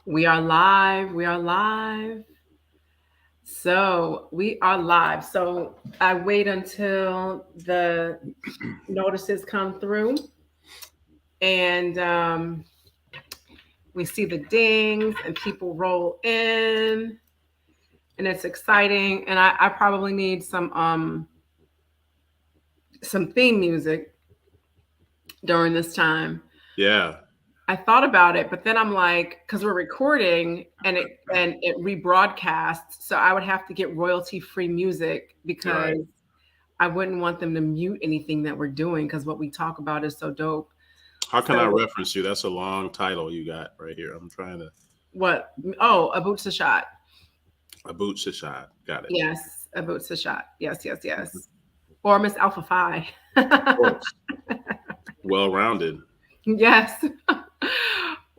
We are live. We are live. So we are live. So I wait until the notices come through and we see the dings and people roll in and it's exciting. And I probably need some theme music during this time. Yeah, I thought about it, but then I'm like, because we're recording and it rebroadcasts, so I would have to get royalty free music all right. because I wouldn't want them to mute anything that we're doing because what we talk about is so dope. How can I So reference you? That's a long title you got right here. I'm trying to what? Oh, a boots a shot. a boot shot. Got it. Yes, a boots a shot. Yes, yes, yes. Or Miss Alpha Phi. Of course. Well rounded. Yes.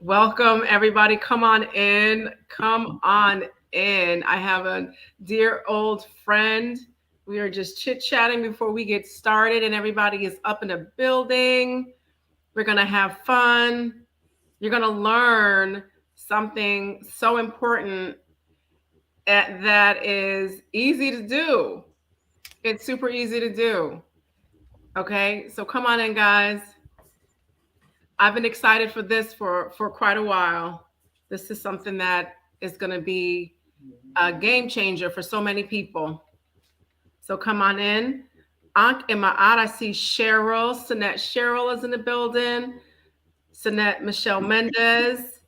Welcome, everybody. Come on in. Come on in. I have a dear old friend. We are just chit chatting before we get started, and everybody is up in the building. We're going to have fun. You're going to learn something so important that is easy to do. It's super easy to do. Okay. So come on in, guys. I've been excited for this for quite a while. This is something that is going to be a game changer for so many people. So come on in. Ankh and Ma'at, I see Cheryl. Sinette Cheryl is in the building. Sinette Michelle Mendez.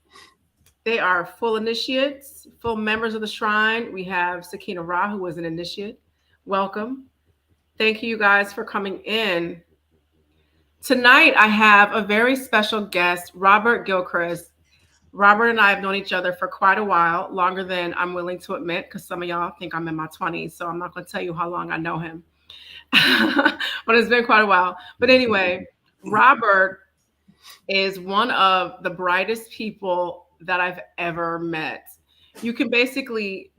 They are full initiates, full members of the shrine. We have Sakina Ra, who was an initiate. Welcome. Thank you guys for coming in. Tonight, I have a very special guest, Robert Gilchrist. Robert and I have known each other for quite a while, longer than I'm willing to admit, because some of y'all think I'm in my 20s, so I'm not going to tell you how long I know him. But it's been quite a while. But anyway, Robert is one of the brightest people that I've ever met. You can basically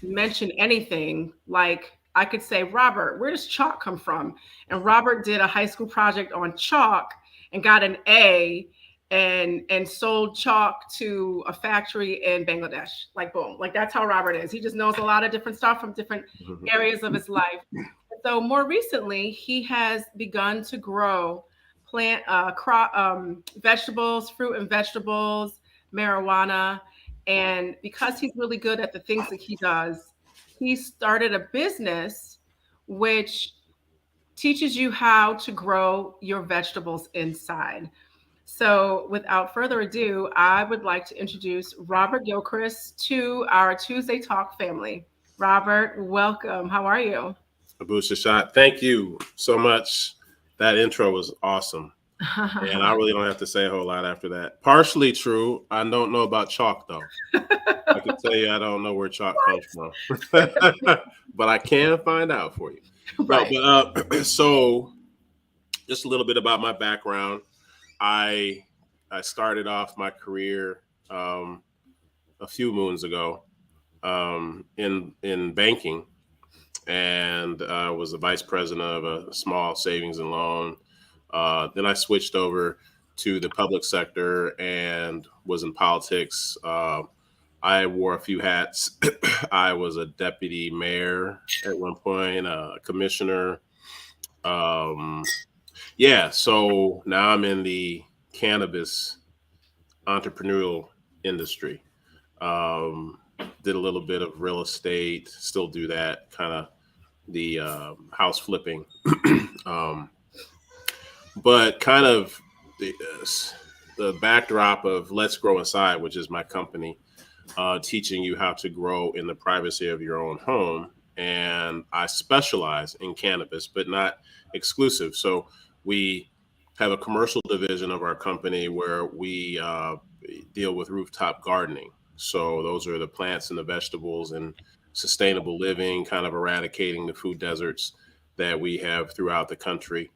mention anything. Like I could say, Robert, where does chalk come from? And Robert did a high school project on chalk and got an A and sold chalk to a factory in Bangladesh. Like boom. Like that's how Robert is. He just knows a lot of different stuff from different areas of his life. So more recently, he has begun to grow plant crop vegetables, fruit and vegetables, marijuana, and because he's really good at the things that he does, he started a business which teaches you how to grow your vegetables inside. So, without further ado, I would like to introduce Robert Gilchrist to our Tuesday Talk family. Robert, welcome. How are you? A boot shot. Thank you so much. That intro was awesome. And I really don't have to say a whole lot after that. Partially true. I don't know about chalk though. I can tell you I don't know where chalk comes from. But I can find out for you. No, Right. but so just a little bit about my background. I I started off my career a few moons ago in banking, and was the vice president of a small savings and loan. Then I switched over to the public sector and was in politics. I wore a few hats. I was a deputy mayor at one point, a commissioner. Um, yeah, so now I'm in the cannabis entrepreneurial industry. Um, did a little bit of real estate, still do that, kind of the house flipping. um, but kind of the, the backdrop of Let's Grow Inside, which is my company, teaching you how to grow in the privacy of your own home. And I specialize in cannabis, but not exclusive. So we have a commercial division of our company where we deal with rooftop gardening. So those are the plants and the vegetables and sustainable living, kind of eradicating the food deserts that we have throughout the country.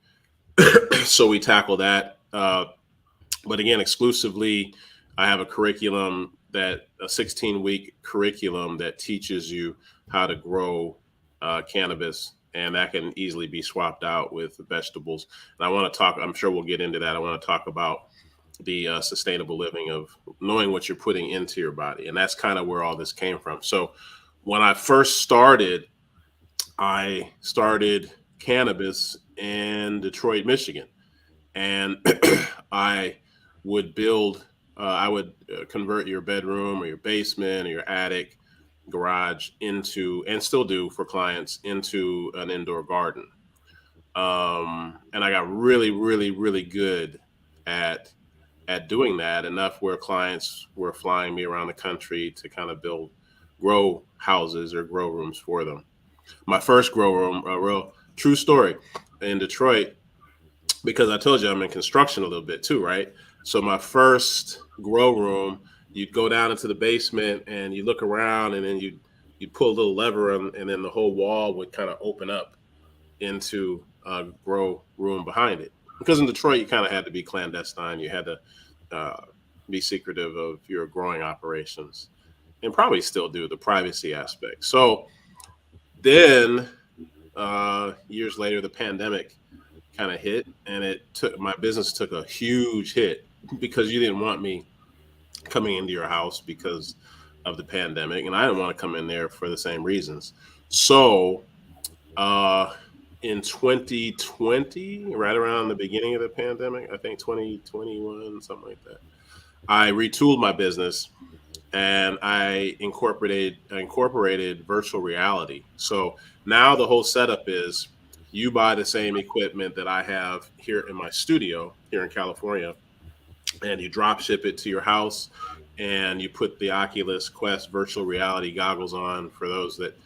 So we tackle that. But again, exclusively, I have a curriculum that a 16-week curriculum that teaches you how to grow cannabis, and that can easily be swapped out with vegetables. And I want to talk. I'm sure we'll get into that. I want to talk about the sustainable living of knowing what you're putting into your body. And that's kind of where all this came from. So when I first started, I started cannabis in Detroit, Michigan. And I would build, I would convert your bedroom or your basement or your attic, garage into, and still do for clients, into an indoor garden. And I got really, really, really good at doing that, enough where clients were flying me around the country to kind of build grow houses or grow rooms for them. My first grow room, a real true story, in Detroit, because I told you I'm in construction a little bit too, right? So my first grow room, you'd go down into the basement and you look around, and then you'd pull a little lever, and then the whole wall would kind of open up into a grow room behind it. Because in Detroit, you kind of had to be clandestine. You had to uh, be secretive of your growing operations, and probably still do, the privacy aspect. So then, years later, the pandemic kind of hit, and it took my business took a huge hit because you didn't want me coming into your house because of the pandemic, and I didn't want to come in there for the same reasons. So uh, in 2020, right around the beginning of the pandemic, I think 2021, something like that, I retooled my business, and I incorporated virtual reality. So now the whole setup is, you buy the same equipment that I have here in my studio here in California, and you drop ship it to your house, and you put the Oculus Quest virtual reality goggles on. For those that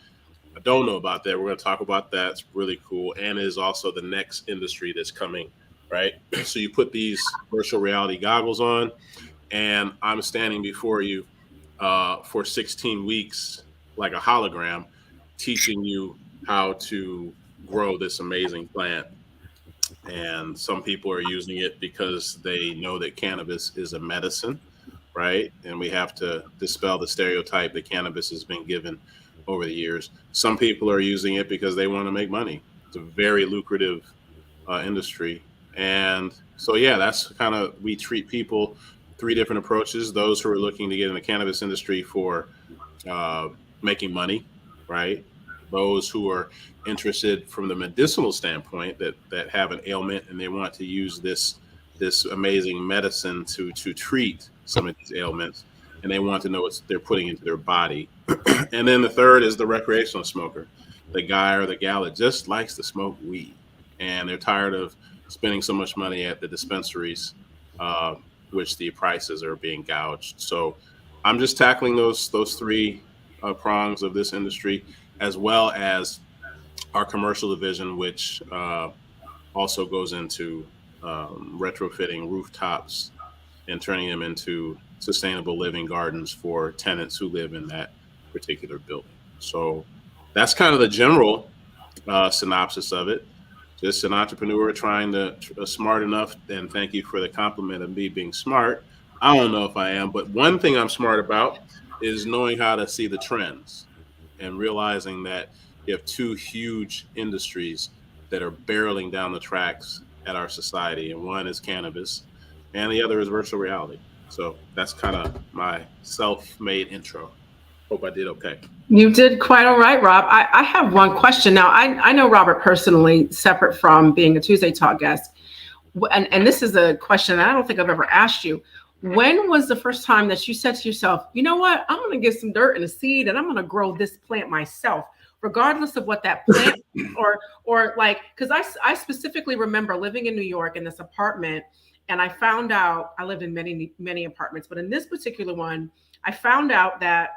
don't know about that, we're going to talk about that. It's really cool, and is also the next industry that's coming, right? So you put these virtual reality goggles on, and I'm standing before you for 16 weeks, like a hologram, teaching you how to grow this amazing plant. And some people are using it because they know that cannabis is a medicine, right? And we have to dispel the stereotype that cannabis has been given over the years. Some people are using it because they want to make money. It's a very lucrative industry. And so, yeah, that's kind of, we treat people three different approaches: those who are looking to get in the cannabis industry for uh, making money, right? Those who are interested from the medicinal standpoint, that have an ailment and they want to use this amazing medicine to treat some of these ailments, and they want to know what they're putting into their body. And then the third is the recreational smoker, the guy or the gal that just likes to smoke weed, and they're tired of spending so much money at the dispensaries, uh, which the prices are being gouged. So I'm just tackling those three prongs of this industry, as well as our commercial division, which also goes into retrofitting rooftops and turning them into sustainable living gardens for tenants who live in that particular building. So that's kind of the general synopsis of it. Just an entrepreneur trying to smart enough. And thank you for the compliment of me being smart. I don't know if I am, but one thing I'm smart about is knowing how to see the trends and realizing that you have two huge industries that are barreling down the tracks at our society, and one is cannabis, and the other is virtual reality. So that's kind of my self-made intro. Hope I did okay. You did quite all right, Rob. I have one question. Now, I know Robert personally, separate from being a Tuesday Talk guest. And this is a question that I don't think I've ever asked you. When was the first time that you said to yourself, you know what, I'm going to get some dirt and a seed and I'm going to grow this plant myself, regardless of what that plant or like, because I specifically remember living in New York in this apartment, and I found out, I lived in many, many apartments, but in this particular one, I found out that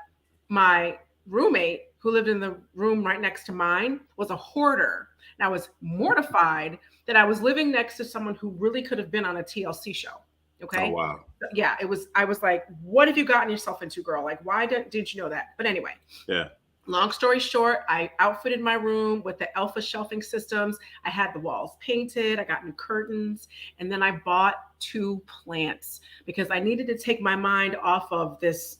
my roommate who lived in the room right next to mine was a hoarder. And I was mortified that I was living next to someone who really could have been on a TLC show. Oh Okay. wow. Yeah, it was, I was like, what have you gotten yourself into, girl? Like, why didn't you know that? But anyway, Yeah. long story short, I outfitted my room with the alpha shelving systems. I had the walls painted, I got new curtains, and then I bought two plants because I needed to take my mind off of this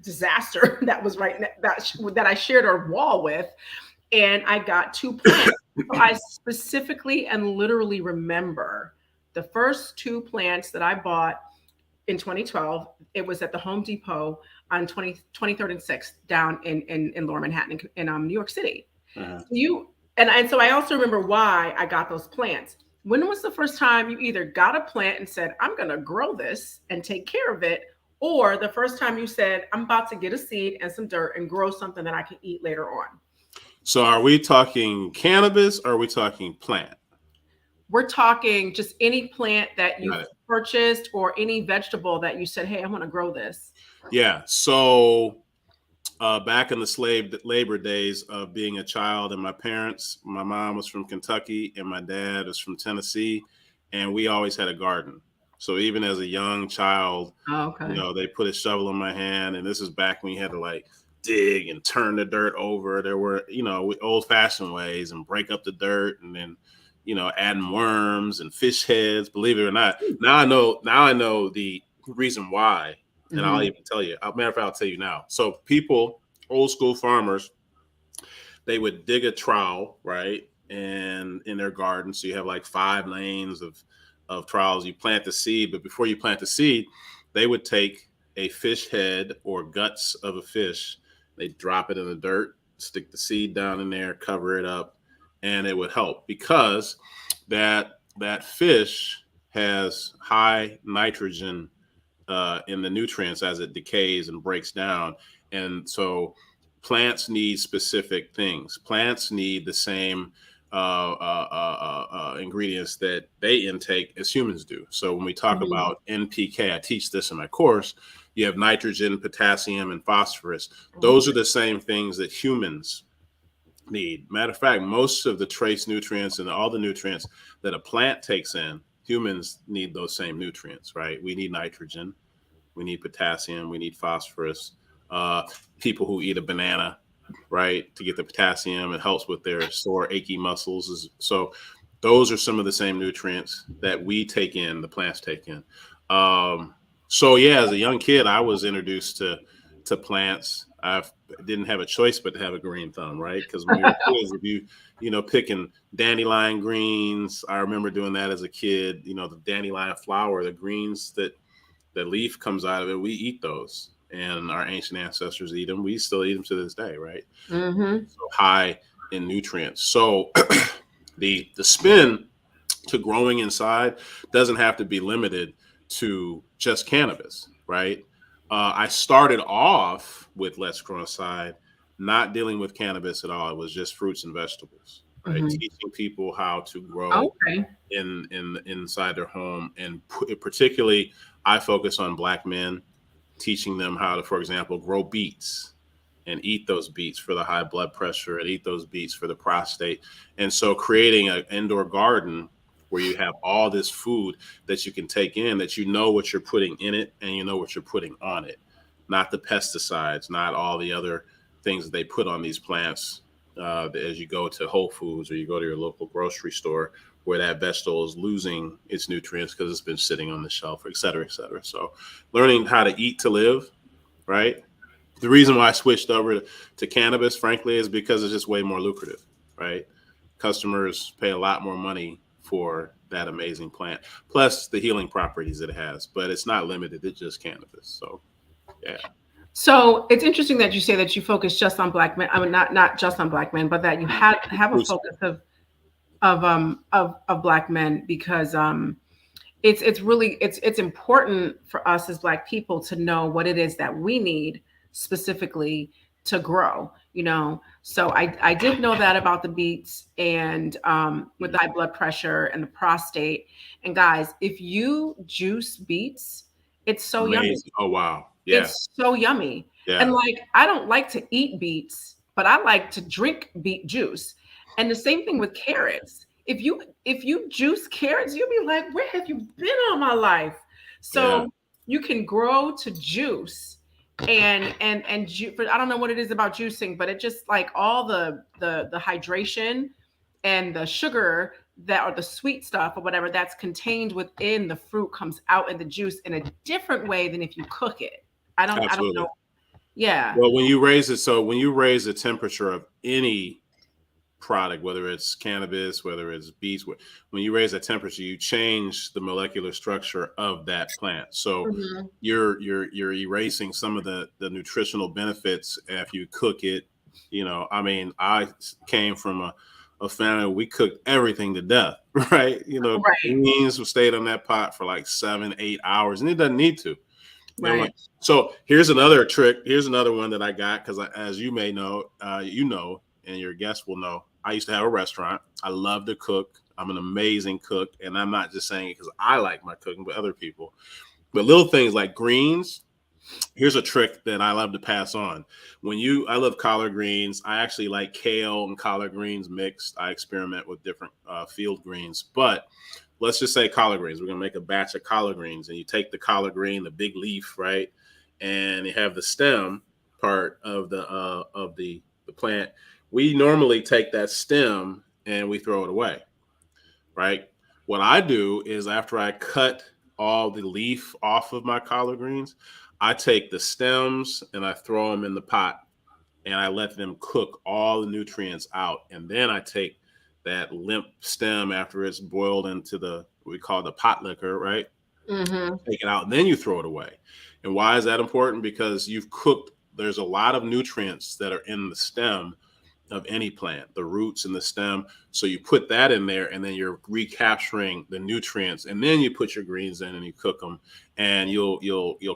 disaster that was that I shared a wall with, and I got two plants. So I specifically and literally remember the first two plants that I bought. in 2012. It was at the Home Depot on 23rd and 6th down in Lower Manhattan in New York City. Uh-huh. You and so I also remember why I got those plants. When was the first time you either got a plant and said, I'm going to grow this and take care of it, or the first time you said, I'm about to get a seed and some dirt and grow something that I can eat later on? So are we talking cannabis or are we talking plant? We're talking just any plant that you Got it. purchased or any vegetable that you said, hey, I want to grow this. Yeah. So back in the slave labor days of being a child, and my mom was from Kentucky and my dad was from Tennessee, and we always had a garden. So even as a young child, Oh, okay. they put a shovel in my hand, and this is back when you had to like dig and turn the dirt over. There were, old fashioned ways and break up the dirt and then, adding worms and fish heads, believe it or not. Now I know the reason why. And I'll Mm-hmm. even tell you, matter of fact, I'll tell you now. So people, old school farmers, they would dig a trowel, right? And in their garden, so you have like 5 lanes of trowels. You plant the seed, but before you plant the seed, they would take a fish head or guts of a fish. They drop it in the dirt, stick the seed down in there, cover it up, and it would help because that fish has high nitrogen in the nutrients as it decays and breaks down. And so plants need specific things. Plants need the same ingredients that they intake as humans do. So when we talk Mm-hmm. about NPK, I teach this in my course. You have nitrogen, potassium, and phosphorus. Those are the same things that humans need. Matter of fact, most of the trace nutrients and all the nutrients that a plant takes in, humans need those same nutrients, right? We need nitrogen, we need potassium, we need phosphorus. Uh, People who eat a banana, right, to get the potassium, it helps with their sore, achy muscles. So those are some of the same nutrients that we take in, the plants take in. So yeah, as a young kid, I was introduced to plants. I didn't have a choice but to have a green thumb, right? Because when we were kids, if picking dandelion greens, I remember doing that as a kid. The dandelion flower, the greens that the leaf comes out of it, we eat those, and our ancient ancestors eat them. We still eat them to this day, right? Mm-hmm. So high in nutrients. So the spin to growing inside doesn't have to be limited to just cannabis, right? I started off with Let's Grow Inside, not dealing with cannabis at all. It was just fruits and vegetables, right? Mm-hmm. Teaching people how to grow Okay. in inside their home, and particularly, I focus on Black men, teaching them how to, for example, grow beets and eat those beets for the high blood pressure and eat those beets for the prostate. And so creating an indoor garden where you have all this food that you can take in, that you know what you're putting in it and you know what you're putting on it, not the pesticides, not all the other things that they put on these plants as you go to Whole Foods or you go to your local grocery store where that vegetable is losing its nutrients because it's been sitting on the shelf, et cetera, et cetera. So learning how to eat to live, right? The reason why I switched over to cannabis, frankly, is because it's just way more lucrative, right? Customers pay a lot more money for that amazing plant, plus the healing properties it has. But it's not limited to just cannabis. So, yeah. So it's interesting that you say that you focus just on Black men. I mean, not just on Black men, but that you have a Fruits. focus of Black men because it's really it's important for us as Black people to know what it is that we need specifically to grow. So I did know that about the beets and with high blood pressure and the prostate. And guys, if you juice beets, it's so yummy. Amazing. Oh, wow. Yeah. It's so yummy. And Yeah. like, I don't like to eat beets, but I like to drink beet juice. And the same thing with carrots. If you juice carrots, you'll be like, where have you been all my life? Yeah. So you can grow to juice but I don't know what it is about juicing, but it just like all the hydration and the sugar that or the sweet stuff or whatever that's contained within the fruit comes out in the juice in a different way than if you cook it. I don't Absolutely. know. Yeah. Well, when you raise the temperature of any product, whether it's cannabis, whether it's beets. When you raise that temperature, you change the molecular structure of that plant. So Hmm. you're erasing some of the nutritional benefits if you cook it. I mean, I came from a family, we cooked everything to death, right? Right, Beans stayed on that pot for like 7, 8 hours, and it doesn't need to. right. Like, so here's another trick. Here's another one that I got because, as you may know, and your guests will know, I used to have a restaurant. I love to cook. I'm an amazing cook, and I'm not just saying it because I like my cooking, but other people. But little things like greens. Here's a trick that I love to pass on. I love collard greens. I actually like kale and collard greens mixed. I experiment with different field greens, but let's just say collard greens. We're gonna make a batch of collard greens, and you take the collard green, the big leaf, right, and you have the stem part of the plant. We normally take that stem and we throw it away, right? What I do is after I cut all the leaf off of my collard greens, I take the stems and I throw them in the pot and I let them cook all the nutrients out. And then I take that limp stem after it's boiled into the what we call the pot liquor, right? Hmm. Take it out, and then you throw it away. And why is that important? Because you've cooked, there's a lot of nutrients that are in the stem of any plant, the roots and the stem. So you put that in there, and then you're recapturing the nutrients, and then you put your greens in and you cook them, and you'll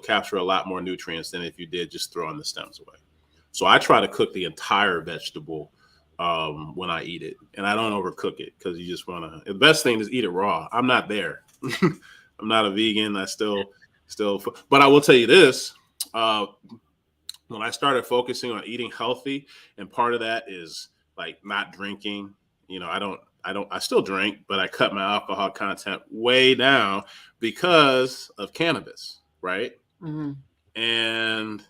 capture a lot more nutrients than if you did just throwing the stems away. So I try to cook the entire vegetable when I eat it, and I don't overcook it because you just want to. The best thing is eat it raw. I'm not there. I'm not a vegan. I still, but I will tell you this. Uh, when I started focusing on eating healthy, and part of that is like not drinking. I still drink, but I cut my alcohol content way down because of cannabis, right? Hmm. And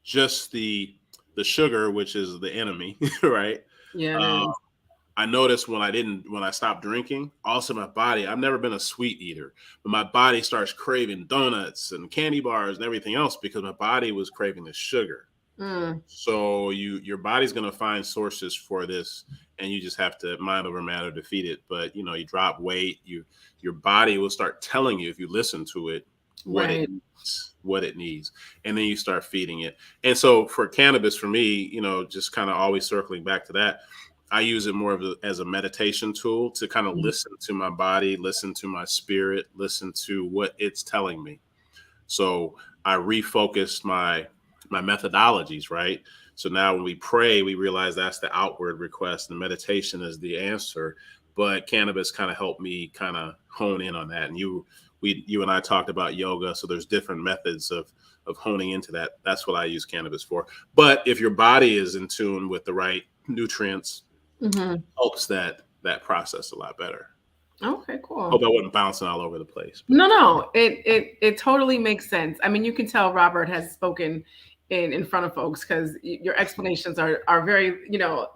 just the sugar, which is the enemy, right? Yeah, it Uh, is. I noticed when I stopped drinking, also my body, I've never been a sweet eater, but my body starts craving donuts and candy bars and everything else because my body was craving the sugar. Mm, So your body's going to find sources for this, and you just have to mind over matter defeat it. But you drop weight, your body will start telling you if you listen to it right. what it needs, and then you start feeding it. And so for cannabis, for me, just kind of always circling back to that, I use it more as a meditation tool to kind of listen to my body, listen to my spirit, listen to what it's telling me. So I refocused my methodologies, right? So now when we pray, we realize that's the outward request, and meditation is the answer. But cannabis kind of helped me kind of hone in on that. And you and I talked about yoga, so there's different methods of honing into that. That's what I use cannabis for. But if your body is in tune with the right nutrients, Hmm. helps that process a lot better. Okay, Hope cool. I wasn't bouncing all over the place, but No, no, it totally makes sense. I mean, you can tell Robert has spoken in front of folks because your explanations are very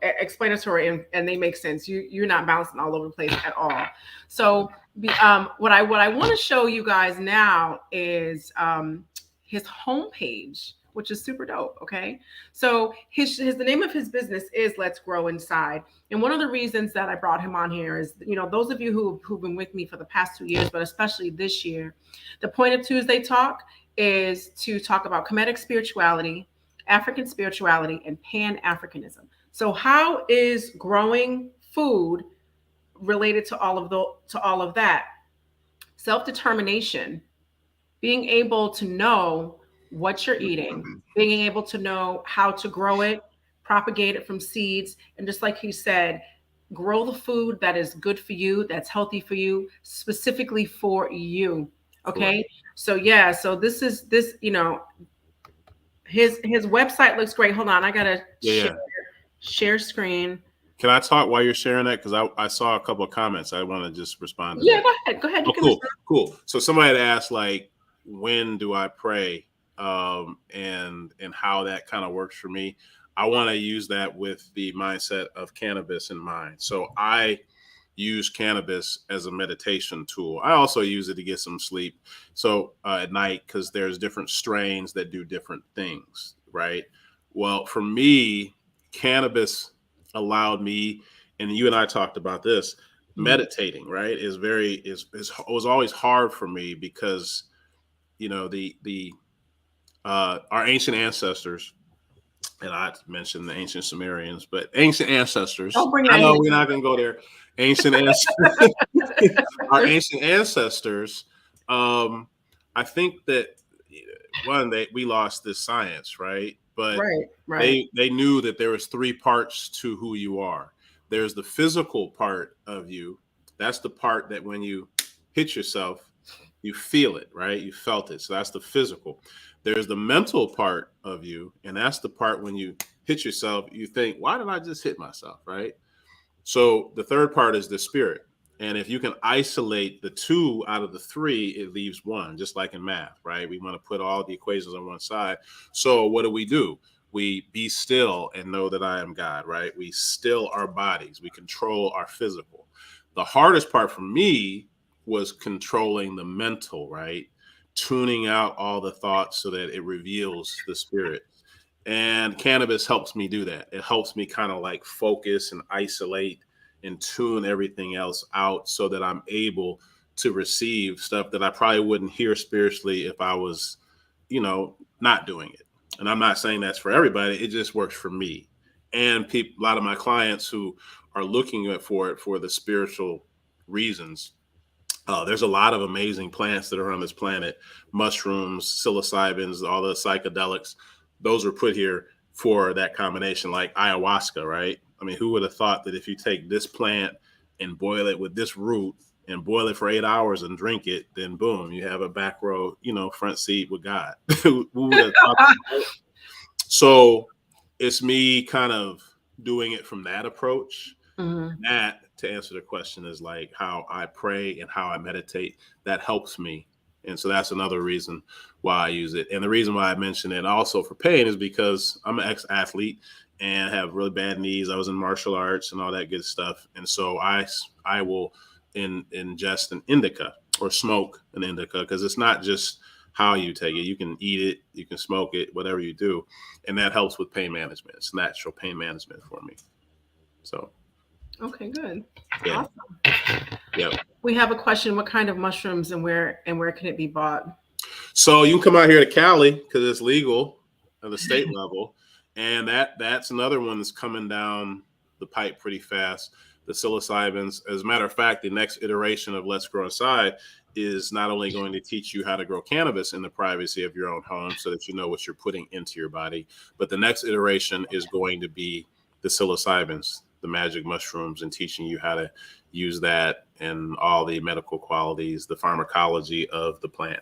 explanatory, and they make sense. You're not bouncing all over the place at all. So what I want to show you guys now is his homepage, which is super dope. Okay, so his the name of his business is Let's Grow Inside. And one of the reasons that I brought him on here is, those of you who've been with me for the past 2 years, but especially this year, the point of Tuesday Talk is to talk about Kemetic spirituality, African spirituality, and Pan Africanism. So, how is growing food related to all of that? Self determination, being able to know what you're eating, being able to know how to grow it, propagate it from seeds, and just like he said, grow the food that is good for you, that's healthy for you, specifically for you. correct. Okay. So yeah, so his website looks great. Hold on, I gotta Yeah, yeah. share screen. Can I talk while you're sharing that? Because I saw a couple of comments. I want to just respond to Yeah, that. go ahead. Go ahead. You Oh, can cool, respond. cool. So somebody had asked like, when do I pray, and how that kind of works for me. I want to use that with the mindset of cannabis in mind. So I use cannabis as a meditation tool. I also use it to get some sleep. So at night, because there's different strains that do different things, right? Well, for me, cannabis allowed me and you and I talked about this, Mhm. meditating, right, is was always hard for me because the our ancient ancestors, and I mentioned the ancient Sumerians, but ancient ancestors. Don't bring I that know heat. we're not going to go there. Ancient ancestors, our ancient ancestors. Um, I think that one, we lost this science, right? But Right, right, they knew that there was three parts to who you are. There's the physical part of you. That's the part that when you hit yourself, you feel it, right? You felt it. So that's the physical. There's the mental part of you, and that's the part when you hit yourself, you think, why did I just hit myself, right? So the third part is the spirit. And if you can isolate the two out of the three, it leaves one, just like in math, right? We want to put all the equations on one side. So what do? We be still and know that I am God, right? We still our bodies, we control our physical. The hardest part for me was controlling the mental, right? Tuning out all the thoughts so that it reveals the spirit. And cannabis helps me do that. It helps me kind of like focus and isolate and tune everything else out so that I'm able to receive stuff that I probably wouldn't hear spiritually if I was, not doing it. And I'm not saying that's for everybody. It just works for me. And people, a lot of my clients who are looking for it for the spiritual reasons. There's a lot of amazing plants that are on this planet, mushrooms, psilocybins, all the psychedelics. Those were put here for that combination, like ayahuasca, right? I mean, who would have thought that if you take this plant and boil it with this root and boil it for 8 hours and drink it, then boom, you have a back row, front seat with God. Who would have thought that? So it's me kind of doing it from that approach. Mhm. That, to answer the question, is like how I pray and how I meditate. That helps me. And so that's another reason why I use it. And the reason why I mention it also for pain is because I'm an ex-athlete and have really bad knees. I was in martial arts and all that good stuff. And so I will ingest an indica or smoke an indica because it's not just how you take it. You can eat it, you can smoke it, whatever you do. And that helps with pain management. It's natural pain management for me. So, Okay, good. yeah. Awesome. Yeah. We have a question. What kind of mushrooms and where can it be bought? So you can come out here to Cali because it's legal at the state level, and that's another one that's coming down the pipe pretty fast. The psilocybins. As a matter of fact, the next iteration of Let's Grow Inside is not only going to teach you how to grow cannabis in the privacy of your own home, so that you know what you're putting into your body, but the next iteration is going to be the psilocybins, the magic mushrooms, and teaching you how to use that and all the medical qualities, the pharmacology of the plant.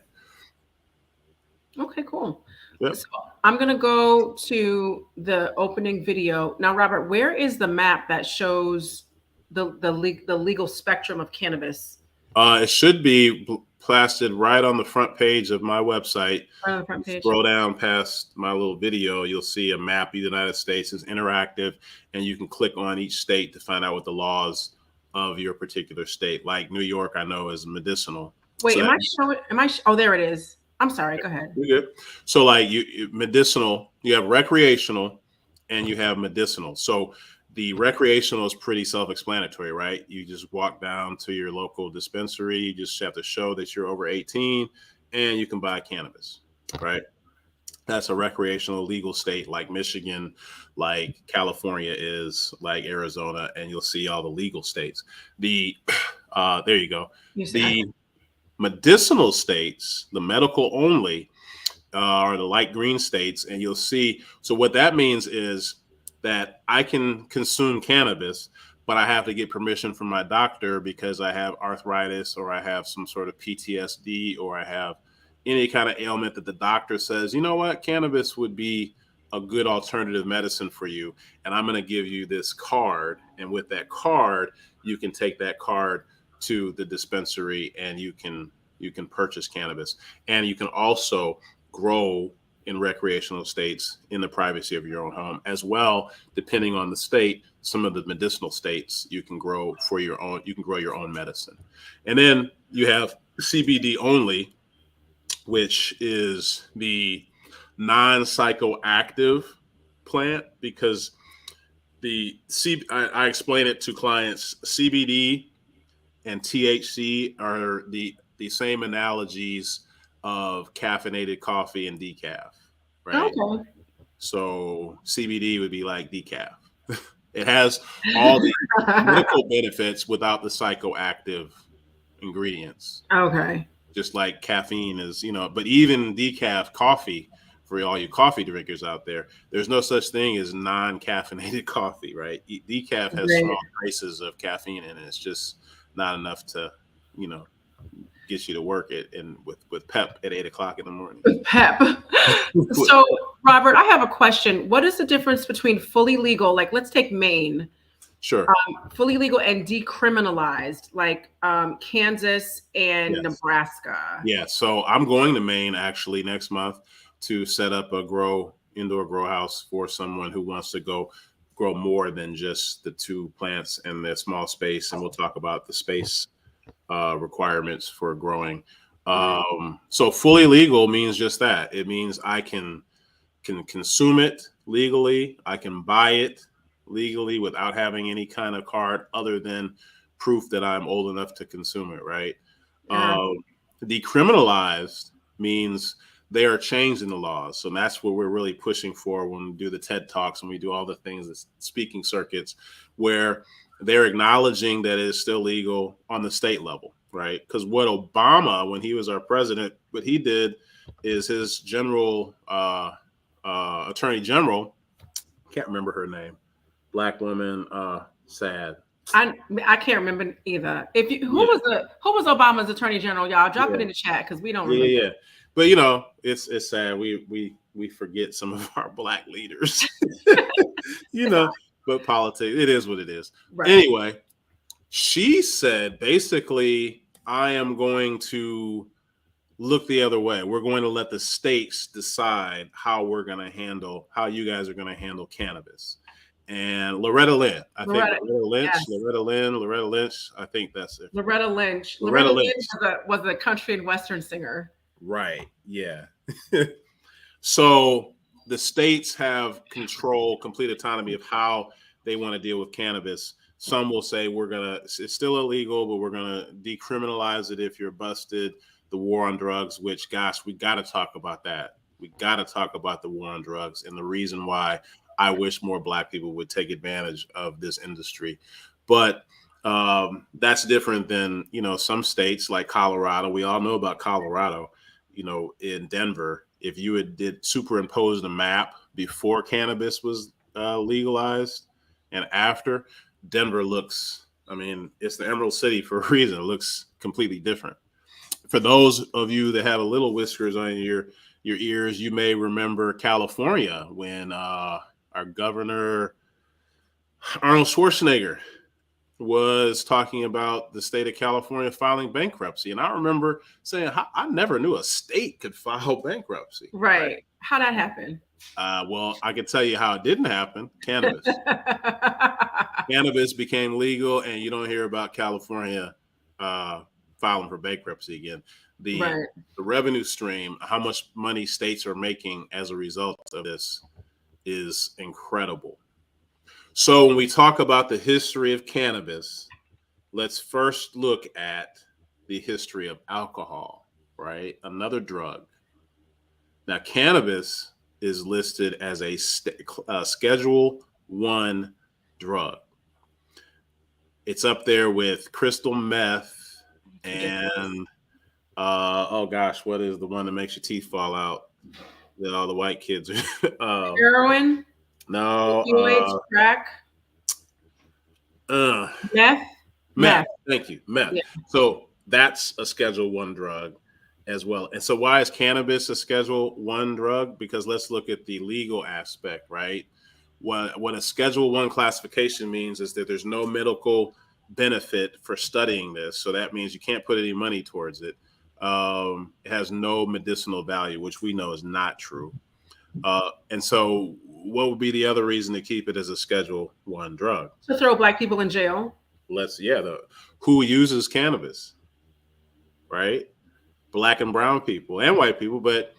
Okay, cool. Yep. So I'm gonna go to the opening video now. Robert, where is the map that shows the legal spectrum of cannabis? It should be plastered right on the front page of my website. Right on the You front page. scroll down past my little video, you'll see a map of the United States. It's interactive, and you can click on each state to find out what the laws of your particular state. Like New York, I know is medicinal. Wait, So am that I showing? Oh, there it is. I'm sorry. Go ahead. you're good. So like medicinal, you have recreational, and you have medicinal. So the recreational is pretty self-explanatory, right? You just walk down to your local dispensary. You just have to show that you're over 18, and you can buy cannabis, right? That's a recreational legal state like Michigan, like California is, like Arizona, and you'll see all the legal states. The there you go. You said The medicinal states, the medical only, or the light green states, and you'll see. So what that means is that I can consume cannabis, but I have to get permission from my doctor because I have arthritis or I have some sort of PTSD or I have any kind of ailment that the doctor says, you know what, cannabis would be a good alternative medicine for you. And I'm going to give you this card. And with that card, you can take that card to the dispensary and you can purchase cannabis. And you can also grow in recreational states in the privacy of your own home as well. Depending on the state, some of the medicinal states you can grow for your own, you can grow your own medicine. And then you have CBD only, which is the non-psychoactive plant, because I explain it to clients. CBD and THC are the same analogies of caffeinated coffee and decaf, right? Okay. So CBD would be like decaf. It has all the medical benefits without the psychoactive ingredients, Okay. just like caffeine is, but even decaf coffee, for all you coffee drinkers out there, there's no such thing as non-caffeinated coffee, right? Decaf has Great. small traces of caffeine in it. It's just not enough to, you know, get you to work it and with pep at 8 o'clock in the morning. Pep. So, Robert, I have a question. What is the difference between fully legal, like let's take Maine, Sure. fully legal and decriminalized, like Kansas and Yes. Nebraska? Yeah. So I'm going to Maine actually next month to set up a indoor grow house for someone who wants to go grow more than just the 2 plants in the small space. And we'll talk about the space requirements for growing. So fully legal means just that. It means I can consume it legally. I can buy it legally without having any kind of card other than proof that I'm old enough to consume it, right? Yeah. Decriminalized means they are changing the laws. So that's what we're really pushing for when we do the TED Talks and we do all the things, the speaking circuits, where they're acknowledging that it is still legal on the state level, right? Because what Obama, when he was our president, what he did is his attorney general, can't remember her name, black woman, sad. I can't remember either. If you Yeah. who was Obama's attorney general, y'all drop it Yeah. in the chat because we don't Yeah, remember. yeah. But it's sad. We forget some of our black leaders. But politics, it is what it is. Right. Anyway, she said basically, I am going to look the other way. We're going to let the states decide how you guys are going to handle cannabis. And Loretta Lynn, Loretta, yes. Loretta Lynch, I think that's it. Loretta Lynch. Loretta Lynch Lynch. was a country and western singer. Right. Yeah. So the states have complete autonomy of how they want to deal with cannabis. Some will say it's still illegal, but we're going to decriminalize it if you're busted. The war on drugs, which, gosh, we got to talk about that. We got to talk about the war on drugs and the reason why I wish more black people would take advantage of this industry. But that's different than, some states like Colorado. We all know about Colorado, in Denver. If you did superimpose the map before cannabis was legalized and after, Denver looks, it's the Emerald City for a reason. It looks completely different. For those of you that have a little whiskers on your ears, you may remember California when our governor, Arnold Schwarzenegger, was talking about the state of California filing bankruptcy. And I remember saying, I never knew a state could file bankruptcy. Right. How'd that happen? Well, I can tell you how it didn't happen. Cannabis. Cannabis became legal, and you don't hear about California filing for bankruptcy again. The revenue stream, how much money states are making as a result of this is incredible. So when we talk about the history of cannabis, let's first look at the history of alcohol, right? Another drug. Now, cannabis is listed as a Schedule 1 drug. It's up there with crystal meth and oh gosh, what is the one that makes your teeth fall out that all the white kids are? Heroin? No. Crack? Meth? Meth. Thank you. Meth. Yeah. So that's a Schedule 1 drug as well. And so why is cannabis a Schedule 1 drug? Because let's look at the legal aspect, right? What a Schedule 1 classification means is that there's no medical benefit for studying this. So that means you can't put any money towards it. It has no medicinal value, which we know is not true. And so what would be the other reason to keep it as a Schedule 1 drug? To throw black people in jail. Who uses cannabis, right? Black and brown people and white people, but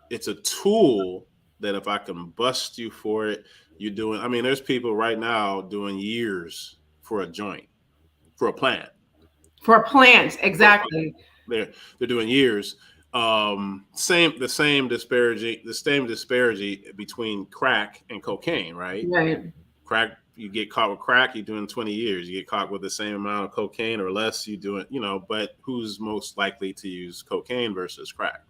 it's a tool that if I can bust you for it, you're doing. I mean, there's people right now doing years for a joint, for a plant, For plants, for a plant. exactly. They're doing years. The same disparity between crack and cocaine, right? Right. Crack, you get caught with crack, you're doing 20 years. You get caught with the same amount of cocaine or less, you do it, but who's most likely to use cocaine versus crack?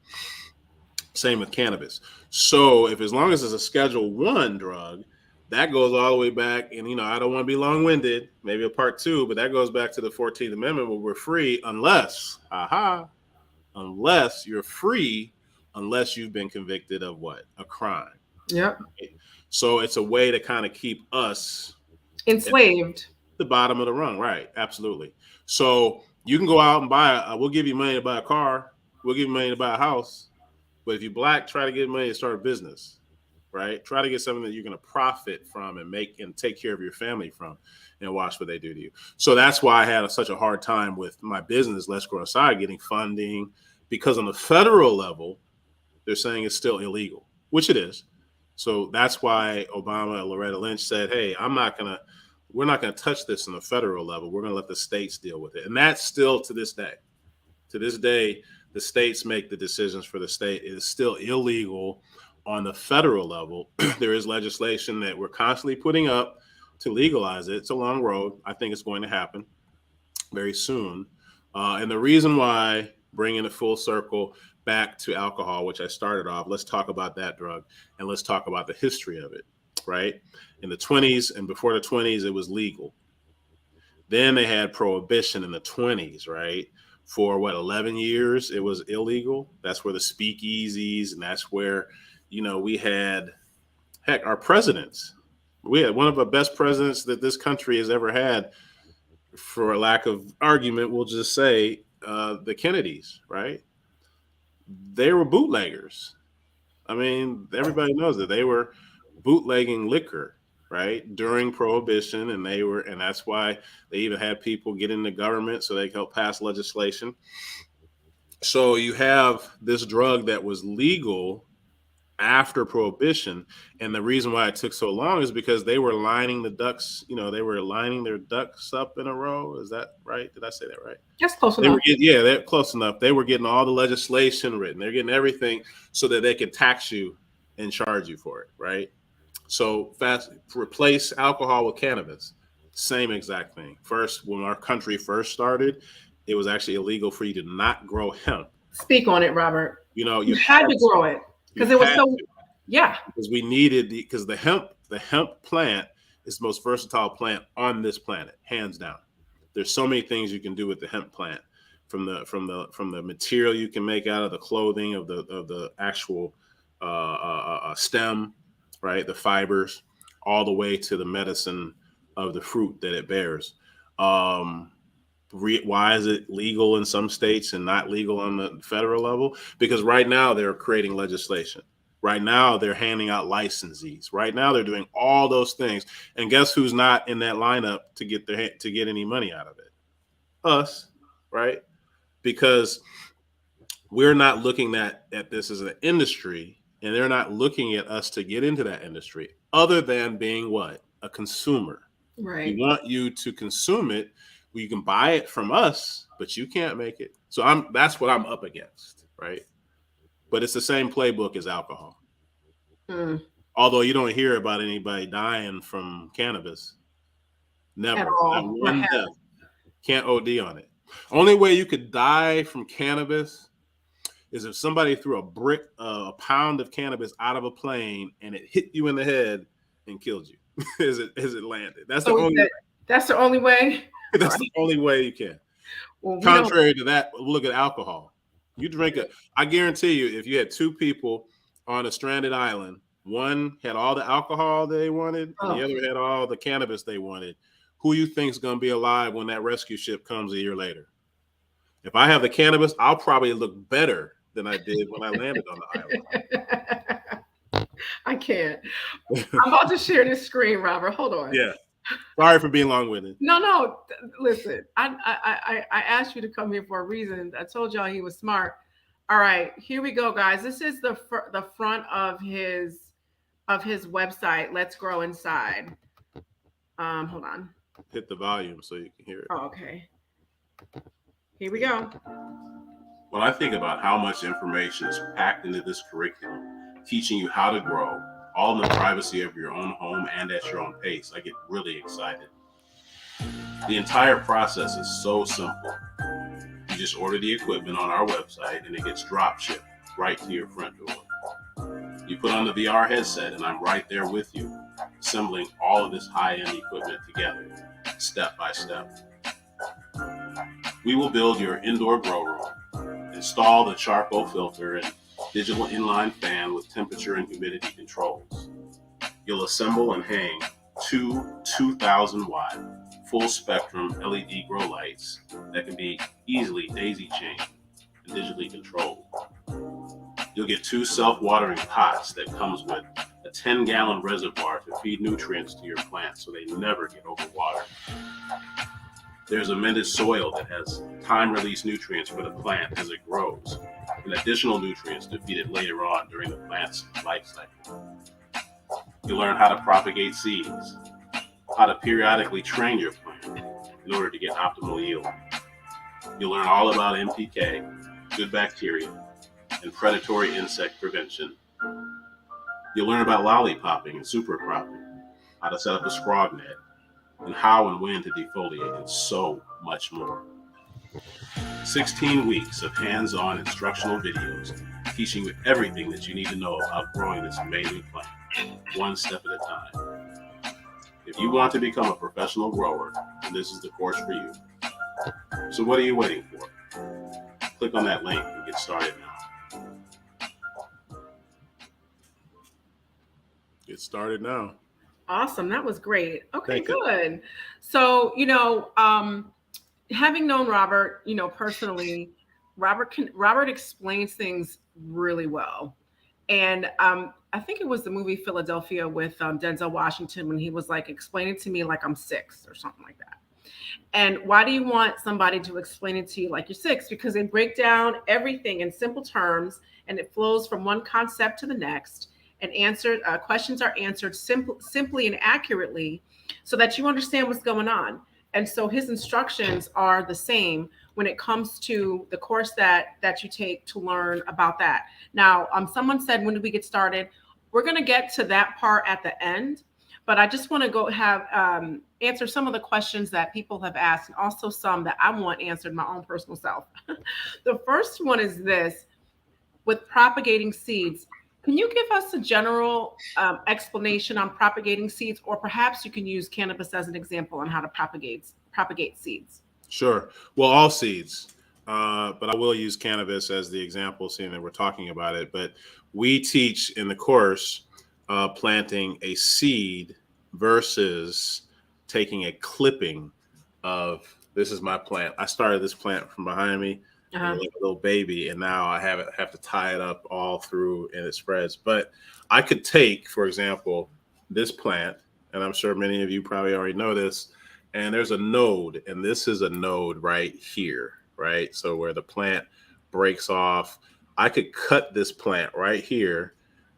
Same with cannabis. So if as long as it's a Schedule 1 drug, that goes all the way back, and I don't want to be long-winded, maybe a part two, but that goes back to the 14th Amendment where we're free unless you're free, unless you've been convicted of what? A crime. Yep. Right? So it's a way to kind of keep us at Enslaved. the bottom of the rung, right? Absolutely. So you can go out and we'll give you money to buy a car, we'll give you money to buy a house, but if you're black, try to get money to start a business, right? Try to get something that you're going to profit from and make and take care of your family from, and watch what they do to you. So that's why I had such a hard time with my business, Let's Grow Aside, getting funding, because on the federal level, they're saying it's still illegal, which it is. So that's why Obama and Loretta Lynch said, hey, we're not going to touch this on the federal level. We're going to let the states deal with it. And that's still to this day. To this day, the states make the decisions for the state. It is still illegal on the federal level. There is legislation that we're constantly putting up to legalize it. It's a long road. I think it's going to happen very soon. And the reason why, bringing it full circle back to alcohol, which I started off, let's talk about that drug and let's talk about the history of it, right? In the 20s and before the 20s, it was legal. Then they had prohibition in the 20s, right? For what, 11 years, it was illegal. That's where the speakeasies, and that's where, we had, heck, our presidents. We had one of the best presidents that this country has ever had, for a lack of argument, we'll just say the Kennedys, right? They were bootleggers. I mean, everybody knows that they were bootlegging liquor, right, during Prohibition, and that's why they even had people get in the government so they could help pass legislation. So you have this drug that was legal after Prohibition, and the reason why it took so long is because they were lining the ducks. They were lining their ducks up in a row. Is that right? Did I say that right? That's close They were enough. yeah, they're close enough. They were getting all the legislation written. They're getting everything so that they could tax you and charge you for it, right? So fast replace alcohol with cannabis. Same exact thing. First, when our country first started, it was actually illegal for you to not grow hemp. Speak on it, Robert. You You had to grow it you because it was had so. to, Yeah. because we needed because the hemp plant is the most versatile plant on this planet, hands down. There's so many things you can do with the hemp plant, from the material you can make out of the clothing of the actual stem, right? The fibers, all the way to the medicine of the fruit that it bears. Um, why is it legal in some states and not legal on the federal level? Because right now they're creating legislation. Right now they're handing out licensees. Right now they're doing all those things. And guess who's not in that lineup to get any money out of it? Us, right? Because we're not looking at this as an industry, and they're not looking at us to get into that industry, other than being what? A consumer. We Right. want you to consume it. You can buy it from us, but you can't make it. So that's what I'm up against, right? But it's the same playbook as alcohol. Mm, Although you don't hear about anybody dying from cannabis. at Never. Not all. Or one have. death. Can't OD on it. Only way you could die from cannabis is if somebody threw a pound of cannabis out of a plane and it hit you in the head and killed you as it landed. That's the So only that's the only way. All that's right. the only way you can. Well, we don't. Contrary to that, look at alcohol. You drink it. I guarantee you, if you had two people on a stranded island, one had all the alcohol they wanted, and the Oh, other had all the cannabis they wanted, who you think is going to be alive when that rescue ship comes a year later? If I have the cannabis, I'll probably look better than I did when I landed on I can't. the I'm island. about to share this screen, Robert. Hold on. Yeah. Sorry for being long-winded. No, no. Listen, I asked you to come here for a reason. I told y'all he was smart. All right, here we go, guys. This is the front of his of his website, Let's Grow Inside. Hold on. Hit the volume so you can hear it. Oh, okay. Here we go. When I think about how much information is packed into this curriculum, teaching you how to grow, all in the privacy of your own home and at your own pace, I get really excited. The entire process is so simple. You just order the equipment on our website and it gets drop shipped right to your front door. You put on the VR headset and I'm right there with you, assembling all of this high-end equipment together, step by step. We will build your indoor grow room, install the charcoal filter and digital inline fan with temperature and humidity controls. You'll assemble and hang two 2,000 watt full spectrum LED grow lights that can be easily daisy chained and digitally controlled. You'll get two self-watering pots that comes with a 10-gallon reservoir to feed nutrients to your plants so they never get overwatered. There's amended soil that has time-release nutrients for the plant as it grows, and additional nutrients to feed it later on during the plant's life cycle. You'll learn how to propagate seeds, how to periodically train your plant in order to get optimal yield. You'll learn all about NPK, good bacteria, and predatory insect prevention. You'll learn about lollipopping and supercropping, how to set up a scrog net, and how and when to defoliate, and so much more. 16 weeks of hands-on instructional videos teaching you everything that you need to know about growing this amazing plant, one step at a time. If you want to become a professional grower, then this is the course for you. So what are you waiting for? Click on that link and get started now. Get started now. Awesome. That was great. Okay, Thank you. good. So, having known Robert, personally, Robert explains things really well. And I think it was the movie Philadelphia with Denzel Washington when he was like explaining to me like I'm six or something like that. And why do you want somebody to explain it to you like you're six? Because they break down everything in simple terms and it flows from one concept to the next. And questions are answered simply and accurately so that you understand what's going on. And so his instructions are the same when it comes to the course that you take to learn about that. Now, someone said, when do we get started? We're going to get to that part at the end, but I just want to go answer some of the questions that people have asked and also some that I want answered my own personal self. The first one is this: with propagating seeds, can you give us a general explanation on propagating seeds, or perhaps you can use cannabis as an example on how to propagate seeds? Sure. Well, all seeds, but I will use cannabis as the example, seeing that we're talking about it. But we teach in the course planting a seed versus taking a clipping of, this is my plant. I started this plant from behind me. Like a little baby, and now I have to tie it up all through and it spreads. But I could take, for example, this plant, and I'm sure many of you probably already know this, and there's a node, and this is a node right here, right? So where the plant breaks off, I could cut this plant right here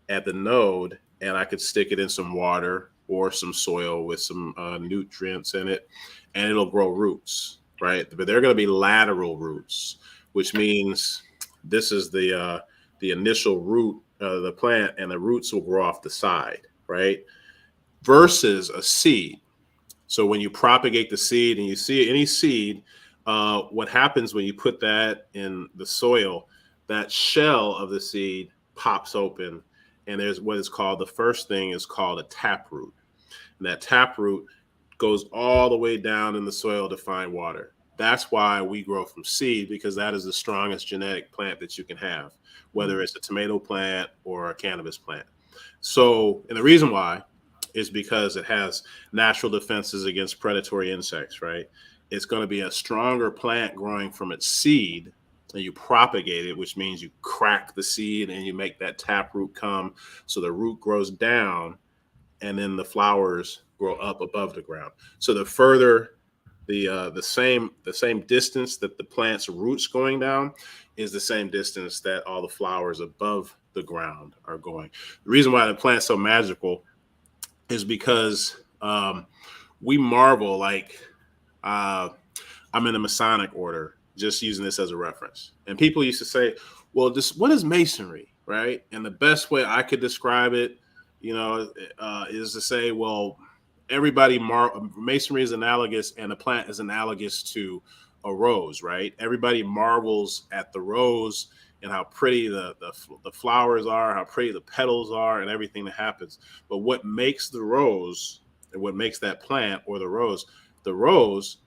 at the node, and I could stick it in some water or some soil with some nutrients in it, and it'll grow roots, right? But they're going to be lateral roots, which means this is the initial root of the plant, and the roots will grow off the side, right? Versus a seed. So when you propagate the seed, and you see any seed, what happens when you put that in the soil, that shell of the seed pops open, and there's what is called, the first thing is called a taproot. And that taproot goes all the way down in the soil to find water. That's why we grow from seed, because that is the strongest genetic plant that you can have, whether it's a tomato plant or a cannabis plant. So, and the reason why is because it has natural defenses against predatory insects, right? It's going to be a stronger plant growing from its seed, and you propagate it, which means you crack the seed and you make that taproot come. So the root grows down, and then the flowers grow up above the ground. So the further the same distance that the plant's roots going down is the same distance that all the flowers above the ground are going. The reason why the plant's so magical is because we marvel, like, uh, I'm in the Masonic order, just using this as a reference. And people used to say, well, this, what is masonry, right? And the best way I could describe it, is to say, well, masonry is analogous, and the plant is analogous to a rose, right? Everybody marvels at the rose and how pretty the flowers are, how pretty the petals are, and everything that happens. But what makes the rose, and what makes that plant or the rose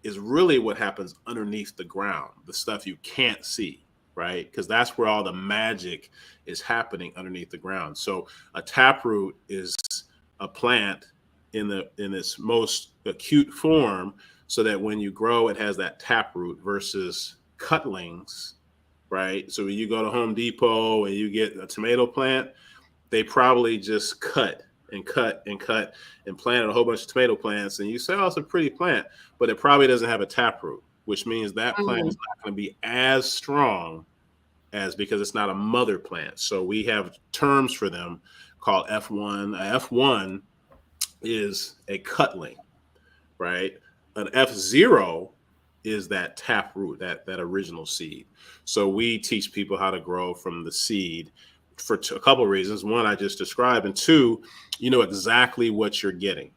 is really what happens underneath the ground, the stuff you can't see, right? Because that's where all the magic is happening, underneath the ground. So a taproot is a plant in its most acute form, so that when you grow, it has that taproot, versus cutlings, right? So when you go to Home Depot and you get a tomato plant, they probably just cut and cut and cut and planted a whole bunch of tomato plants, and you say, oh, it's a pretty plant, but it probably doesn't have a taproot, which means that plant is not going to be as strong as, because it's not a mother plant. So we have terms for them called F1. F1 is a cutling, right? An F0 is that taproot, that original seed. So we teach people how to grow from the seed for a couple of reasons. One, I just described, and two, you know exactly what you're getting,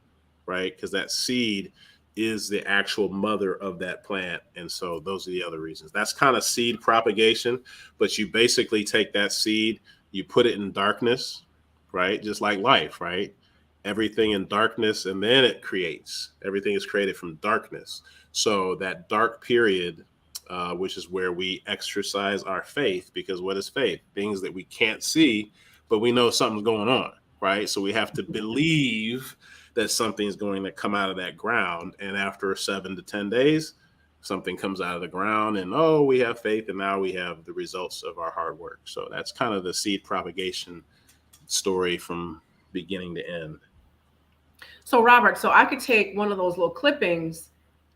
right? Because that seed is the actual mother of that plant. And so those are the other reasons. That's kind of seed propagation, but you basically take that seed, you put it in darkness, right? Just like life, right? Everything in darkness, and then it creates. Everything is created from darkness. So that dark period, which is where we exercise our faith, because what is faith? Things that we can't see, but we know something's going on, right? So we have to believe that something's going to come out of that ground. And after 7 to 10 days, something comes out of the ground, and we have faith, and now we have the results of our hard work. So that's kind of the seed propagation story from beginning to end. So Robert, so I could take one of those little clippings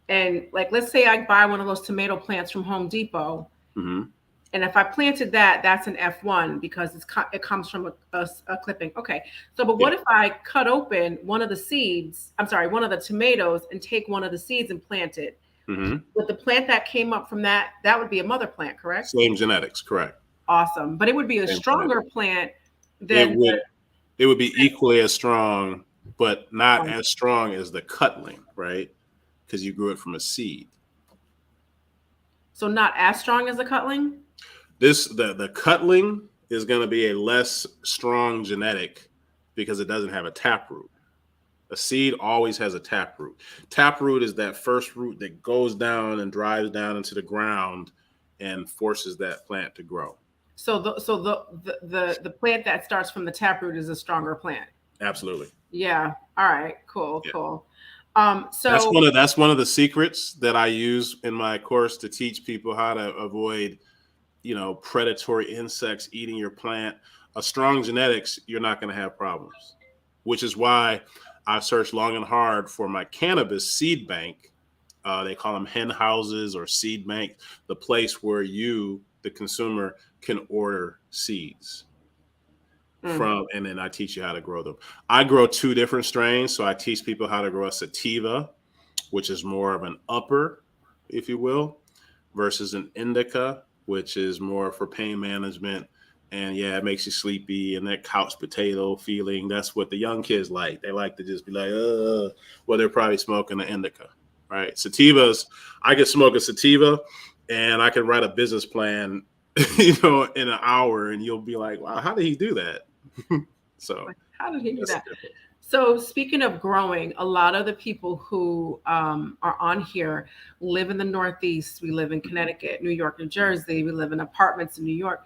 and, like, let's say I buy one of those tomato plants from Home Depot. Mm-hmm. And if I planted that, that's an F1 because it comes from a clipping. Okay. So, but what if I cut open one of the seeds, one of the tomatoes, and take one of the seeds and plant it? Mm-hmm. With the plant that came up from that would be a mother plant, correct? Same genetics, correct. Awesome. But it would be a stronger plant than it would be equally as strong, but not as strong as the cutling, right? Because you grew it from a seed. So not as strong as the cutling? The cutling is going to be a less strong genetic because it doesn't have a taproot. A seed always has a taproot. Taproot is that first root that goes down and drives down into the ground and forces that plant to grow. So the plant that starts from the taproot is a stronger plant. Absolutely. Yeah. All right. Cool. Yeah. Cool. So that's one of the secrets that I use in my course to teach people how to avoid, predatory insects eating your plant. A strong genetics, you're not going to have problems, which is why I searched long and hard for my cannabis seed bank. They call them hen houses or seed bank, the place where you, the consumer, can order seeds from, and then I teach you how to grow them. I grow 2 different strains. So I teach people how to grow a sativa, which is more of an upper, if you will, versus an indica, which is more for pain management. And yeah, it makes you sleepy, and that couch potato feeling, that's what the young kids like. They like to just be like, well, they're probably smoking an indica, right? Sativas, I could smoke a sativa and I could write a business plan, in an hour, and you'll be like, wow, how did he do that? So how did he do that? So speaking of growing, a lot of the people who are on here live in the Northeast. We live in Connecticut, New York, New Jersey. We live in apartments in New York.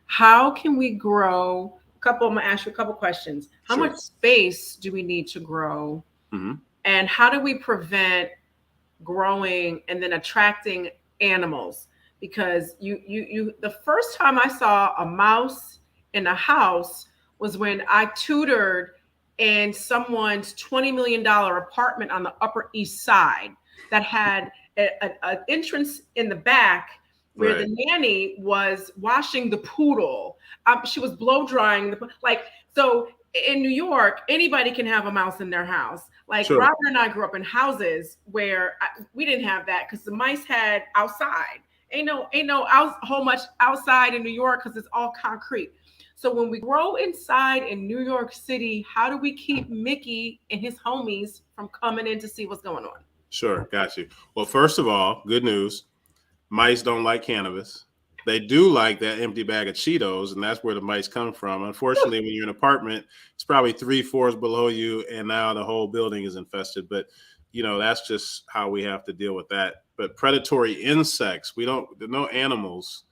How can we grow? I'm going to ask you a couple questions. How much space do we need to grow? Mm-hmm. And how do we prevent growing and then attracting animals? Because you the first time I saw a mouse in a house was when I tutored in someone's $20 million apartment on the Upper East Side that had an entrance in the back where the Right. nanny was washing the poodle. She was blow drying like so. In New York, anybody can have a mouse in their house. Like Sure. Robert and I grew up in houses where we didn't have that because the mice had outside. Ain't no whole much outside in New York because it's all concrete. So when we grow inside in New York City, how do we keep Mickey and his homies from coming in to see what's going on? Sure. Got you. Well, first of all, good news. Mice don't like cannabis. They do like that empty bag of Cheetos, and that's where the mice come from. Unfortunately, when you're in an apartment, it's probably three floors below you, and now the whole building is infested. But that's just how we have to deal with that. But predatory insects, we don't. There are no animals.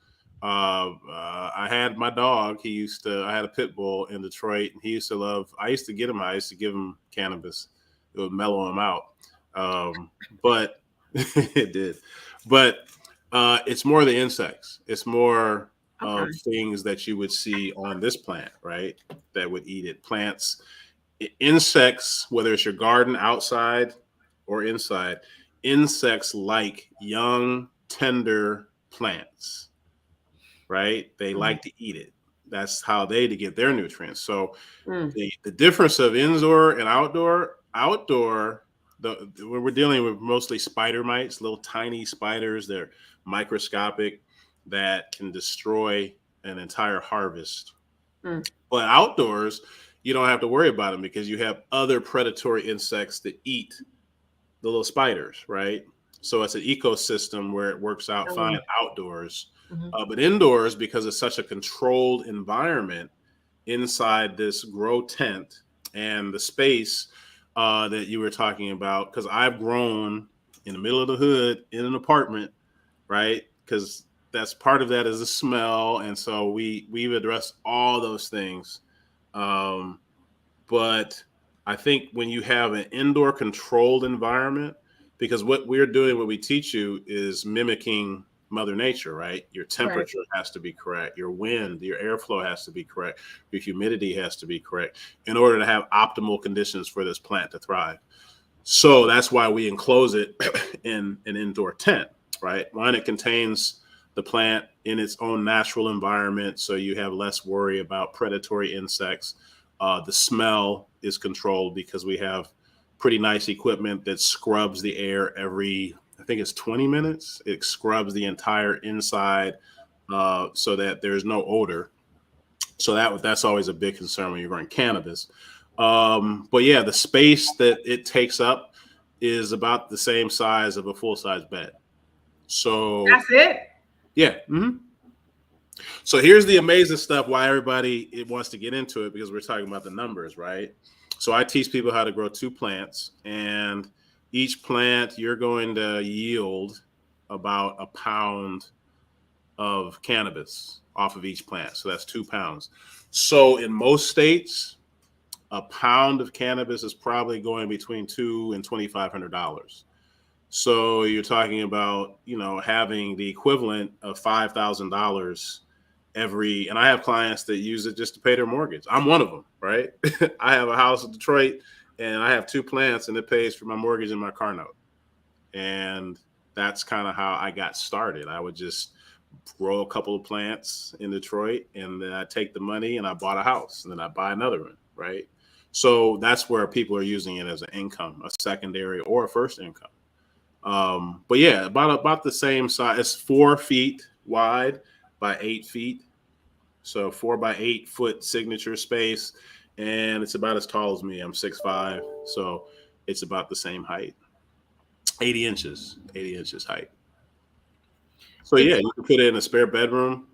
I had my dog. I had a pit bull in Detroit, and he used to love. I used to get him. I used to give him cannabis. It would mellow him out. But it did. But it's more the insects. It's more of Okay. things that you would see on this plant, right? That would eat it. Plants, insects, whether it's your garden outside or inside, insects like young, tender plants, right? They Mhm. like to eat it. That's how they to get their nutrients. So Mm. the difference of indoor and outdoor, when we're dealing with mostly spider mites, little tiny spiders, they're microscopic that can destroy an entire harvest. Mm. But outdoors, you don't have to worry about them because you have other predatory insects that eat the little spiders, right? So it's an ecosystem where it works out fine Um, outdoors. mhm. But indoors, because it's such a controlled environment inside this grow tent and the space that you were talking about, because I've grown in the middle of the hood in an apartment, right? Because that's part of that is the smell, and so we've addressed all those things. Um, but I think when you have an indoor controlled environment, because what we're doing, what we teach you is mimicking Mother Nature, right? Your Right. temperature has to be correct, your wind, your airflow has to be correct, your humidity has to be correct in order to have optimal conditions for this plant to thrive. So that's why we enclose it in an indoor tent, right? One, it contains the plant in its own natural environment, so you have less worry about predatory insects. The smell is controlled because we have pretty nice equipment that scrubs the air every, I think it's 20 minutes. It scrubs the entire inside so that there's no odor. So that's always a big concern when you're growing cannabis. But yeah, the space that it takes up is about the same size of a full size bed. So That's it. yeah. So here's the amazing stuff. Why everybody it wants to get into it because we're talking about the numbers, right? So I teach people how to grow two plants, and each plant you're going to yield about a pound of cannabis off of each plant. So that's 2 pounds. So in most states, a pound of cannabis is probably going between $2,000 and $2,500. So you're talking about, having the equivalent of $5,000 every, and I have clients that use it just to pay their mortgage. I'm one of them, right? I have a house in Detroit and I have two plants and it pays for my mortgage and my car note. And that's kind of how I got started. I would just grow a couple of plants in Detroit, and then I take the money and I bought a house, and then I buy another one, right? So that's where people are using it as an income, a secondary or a first income. But yeah, about the same size. It's 4 feet wide by 8 feet, so 4 by 8 foot signature space, and it's about as tall as me. I'm 6'5", so it's about the same height, 80 inches height. So It's yeah, you can put it in a spare bedroom.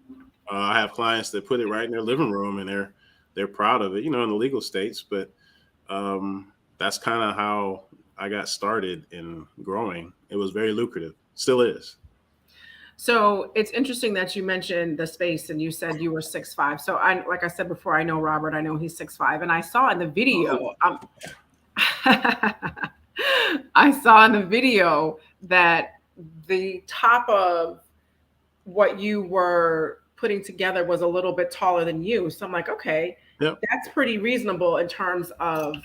I have clients that put it right in their living room, and they're proud of it. In the legal states, but that's kind of how I got started in growing. It was very lucrative, still is. so it's interesting that you mentioned the space and you said you were 6'5". So like I said before, I know Robert. I know he's 6'5", and I saw in the video. I saw in the video that the top of what you were putting together was a little bit taller than you. So I'm like, okay, Yep, that's pretty reasonable in terms of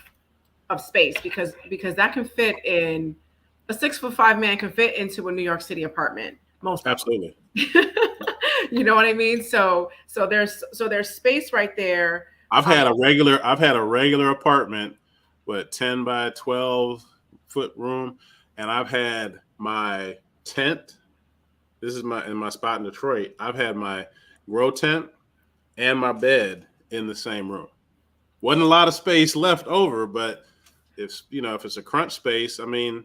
space because that can fit in a 6'5" man can fit into a New York City apartment. Most of absolutely. You know what I mean? So there's space right there. Um, I've had a regular apartment with 10 by 12 foot room, and I've had my tent. This is my in my spot in Detroit. I've had my grow tent and my bed in the same room. Wasn't a lot of space left over, but if it's a crunch space, I mean,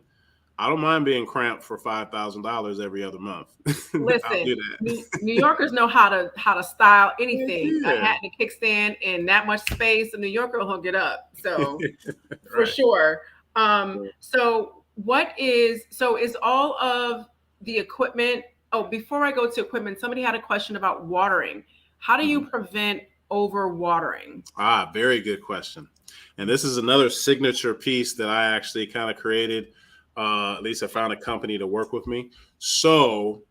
I don't mind being cramped for $5,000 every other month. I'll Listen, do New Yorkers know how to style anything. A that. hat and a kickstand in that much space, a New Yorker will hook it up. So for Right. sure. So is all of the equipment? Oh, before I go to equipment, somebody had a question about watering. How do you Mhm. prevent over watering? Very good question. And this is another signature piece that I actually kind of created. At least I found a company to work with me. So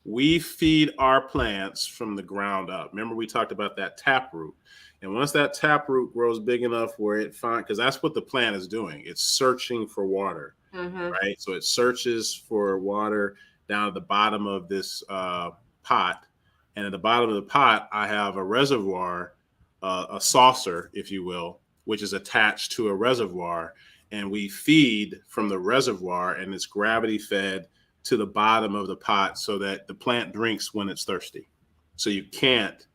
we feed our plants from the ground up. Remember, we talked about that tap root. And once that tap root grows big enough where it finds, because that's what the plant is doing, it's searching for water, Mm-hmm. right? So it searches for water down at the bottom of this pot. And at the bottom of the pot, I have a reservoir, a saucer, if you will, which is attached to a reservoir. And we feed from the reservoir, and it's gravity fed to the bottom of the pot so that the plant drinks when it's thirsty. So you can't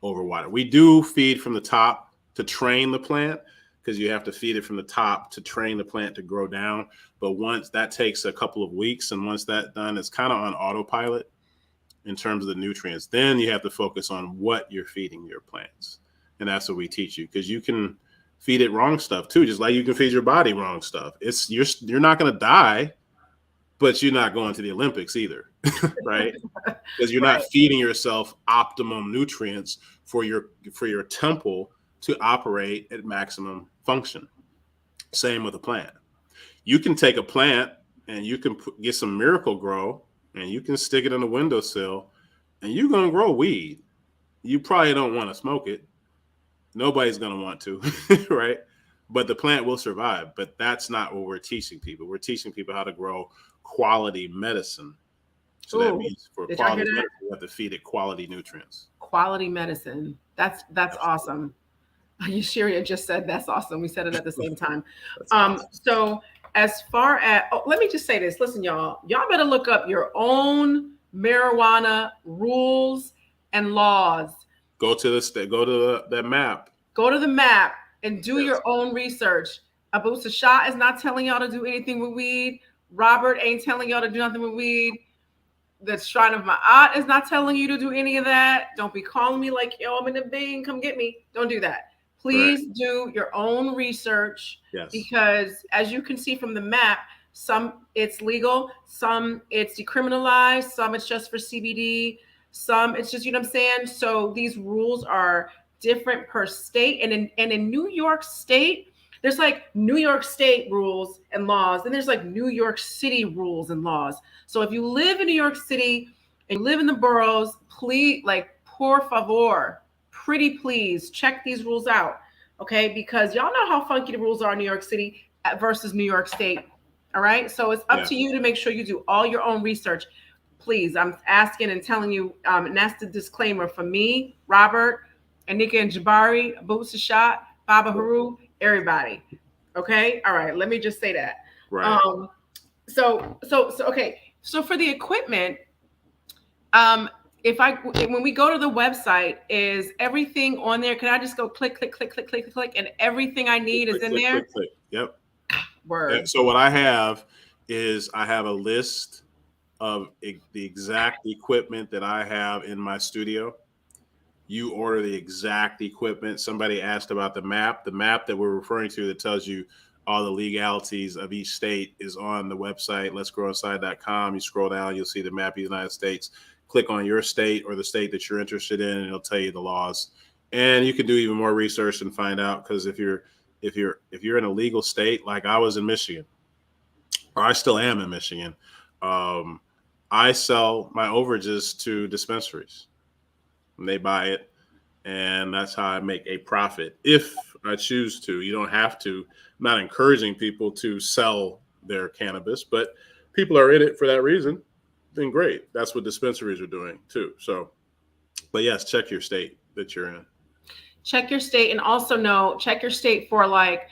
overwater. We do feed from the top to train the plant, because you have to feed it from the top to train the plant to grow down. But once that takes a couple of weeks, and once that's done, it's kind of on autopilot in terms of the nutrients. Then you have to focus on what you're feeding your plants. And that's what we teach you, because you can feed it wrong stuff too, just like you can feed your body wrong stuff. You're not going to die, but you're not going to the Olympics either, right? Because you're not Right. feeding yourself optimum nutrients for your temple to operate at maximum function. Same with a plant. You can take a plant and you can get some Miracle Grow, and you can stick it on the windowsill, and you're going to grow weed. You probably don't want to smoke it. Nobody's going to want to, right? But the plant will survive. But that's not what we're teaching people. We're teaching people how to grow quality medicine. So that Oh, means for did y'all hear quality that? medicine, you have to feed it quality nutrients. Quality medicine. That's Absolutely. awesome. Yashiria just said that's awesome. We said it at the same time. That's awesome. So as far as let me just say this. Listen, y'all better look up your own marijuana rules and laws. Go to that map. Go to the map and do Yes. your own research. Abu Sasha is not telling y'all to do anything with weed. Robert ain't telling y'all to do nothing with weed. The Shrine of Ma'at is not telling you to do any of that. Don't be calling me like, yo, I'm in the vein, come get me. Don't do that. Correct. Please do your own research, Yes. because as you can see from the map, some it's legal, some it's decriminalized, some it's just for CBD, some it's just, you know what I'm saying? So these rules are different per state. And in New York State, there's like New York State rules and laws, and there's like New York City rules and laws. So if you live in New York City and you live in the boroughs, please, like, por favor, pretty please, check these rules out. Okay, because y'all know how funky the rules are in New York City versus New York State. All right, so it's up Yeah. to you to make sure you do all your own research. Please, I'm asking and telling you, and that's the disclaimer for me, Robert, Anika and Jabari, Abu Sashat, Baba Haru, everybody. Okay, all right, let me just say that. Right. So okay. So for the equipment, um, if I when we go to the website, is everything on there? Can I just go click, click, click, click, click, click, and everything I need is Click, in click, there? click, click. Yep. Word. So what I have is I have a list of the exact equipment that I have in my studio. You order the exact equipment. Somebody asked about the map. The map that we're referring to that tells you all the legalities of each state is on the website, letsgrowinside.com. You scroll down, you'll see the map of the United States. Click on your state or the state that you're interested in, and it'll tell you the laws. And you can do even more research and find out, because if you're in a legal state, like I was in Michigan, or I still am in Michigan, um, I sell my overages to dispensaries, and they buy it, and that's how I make a profit if I choose to. You don't have to. I'm not encouraging people to sell their cannabis, but people are in it for that reason. then great. That's what dispensaries are doing too. So, but yes, check your state that you're in. Check your state, and also know, check your state for like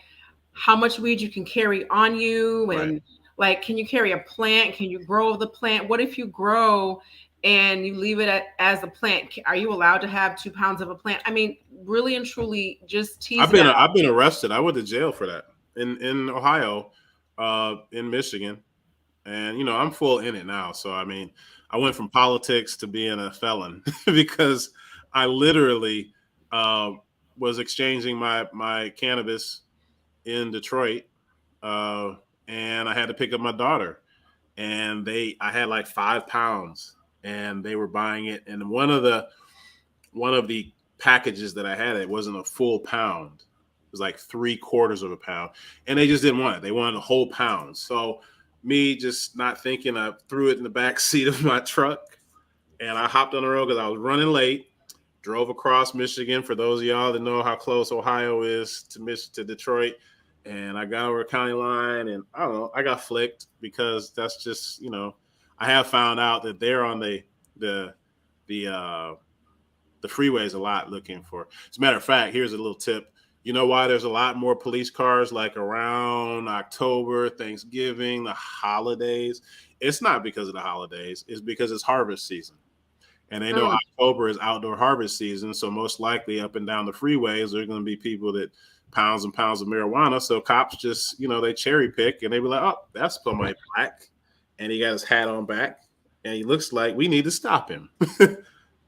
how much weed you can carry on you, Right. and like, can you carry a plant? Can you grow the plant? What if you grow and you leave it as a plant? Are you allowed to have 2 pounds of a plant? I mean, really and truly, just tease I've it been out. I've been arrested. I went to jail for that in Ohio, in Michigan, and I'm full in it now. So I mean, I went from politics to being a felon because I literally uh, was exchanging my cannabis in Detroit, uh, and I had to pick up my daughter, and I had like 5 pounds, and they were buying it, and one of the packages that I had, it wasn't a full pound. It was like 3/4 of a pound. And they just didn't want it. They wanted a whole pound. So me just not thinking, I threw it in the back seat of my truck and I hopped on the road because I was running late. Drove across Michigan, for those of y'all that know how close Ohio is to Detroit. And I got over the county line, and I don't know, I got flicked because that's just, I have found out that they're on the the uh the freeways a lot looking for. As a matter of fact, here's a little tip. You know why there's a lot more police cars like around October, Thanksgiving, the holidays? It's not because of the holidays. It's because it's harvest season. And they know Mm. October is outdoor harvest season. So most likely up and down the freeways, there are going to be people that pounds and pounds of marijuana. So cops just, they cherry pick and they be like, oh, that's somebody black. And he got his hat on back. And he looks like we need to stop him.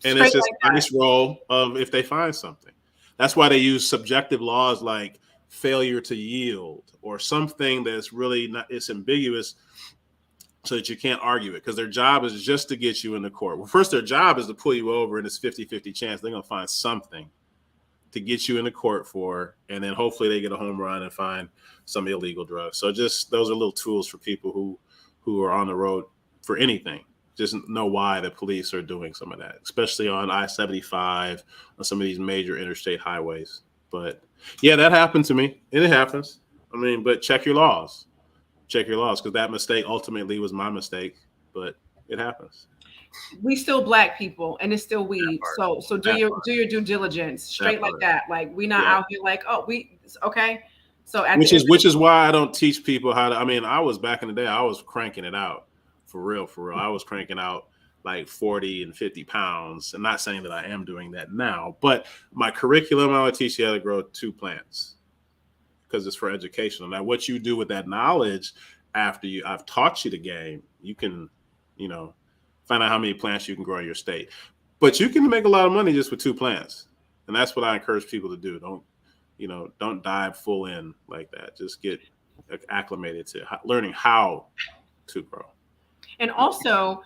And it's Straight just like that. nice roll of if they find something. That's why they use subjective laws like failure to yield or something that's really not, it's ambiguous so that you can't argue it because their job is just to get you in the court. Well, first, their job is to pull you over and it's 50-50 chance they're going to find something to get you in the court for. And then hopefully they get a home run and find some illegal drugs. So just those are little tools for people who are on the road for anything. Just know why the police are doing some of that, especially on I-75, on some of these major interstate highways. But yeah, that happened to me. And it happens. I mean, but check your laws. Check your laws because that mistake ultimately was my mistake, but it happens. We still black people, and it's still weed. So do That your part. do your due diligence, That straight like part. that. Like, we not Yeah. out here like, oh, we okay. So at the Which end is of which is why I don't teach people how to. I mean, I was back in the day, I was cranking it out for real, for real. I was cranking out like 40 and 50 pounds. I'm not saying that I am doing that now, but my curriculum, I would teach you how to grow 2 plants because it's for educational. Now, what you do with that knowledge after I've taught you the game, you can, you know, find out how many plants you can grow in your state. But you can make a lot of money just with 2 plants. And that's what I encourage people to do. Don't dive full in like that. Just get acclimated to learning how to grow. And also,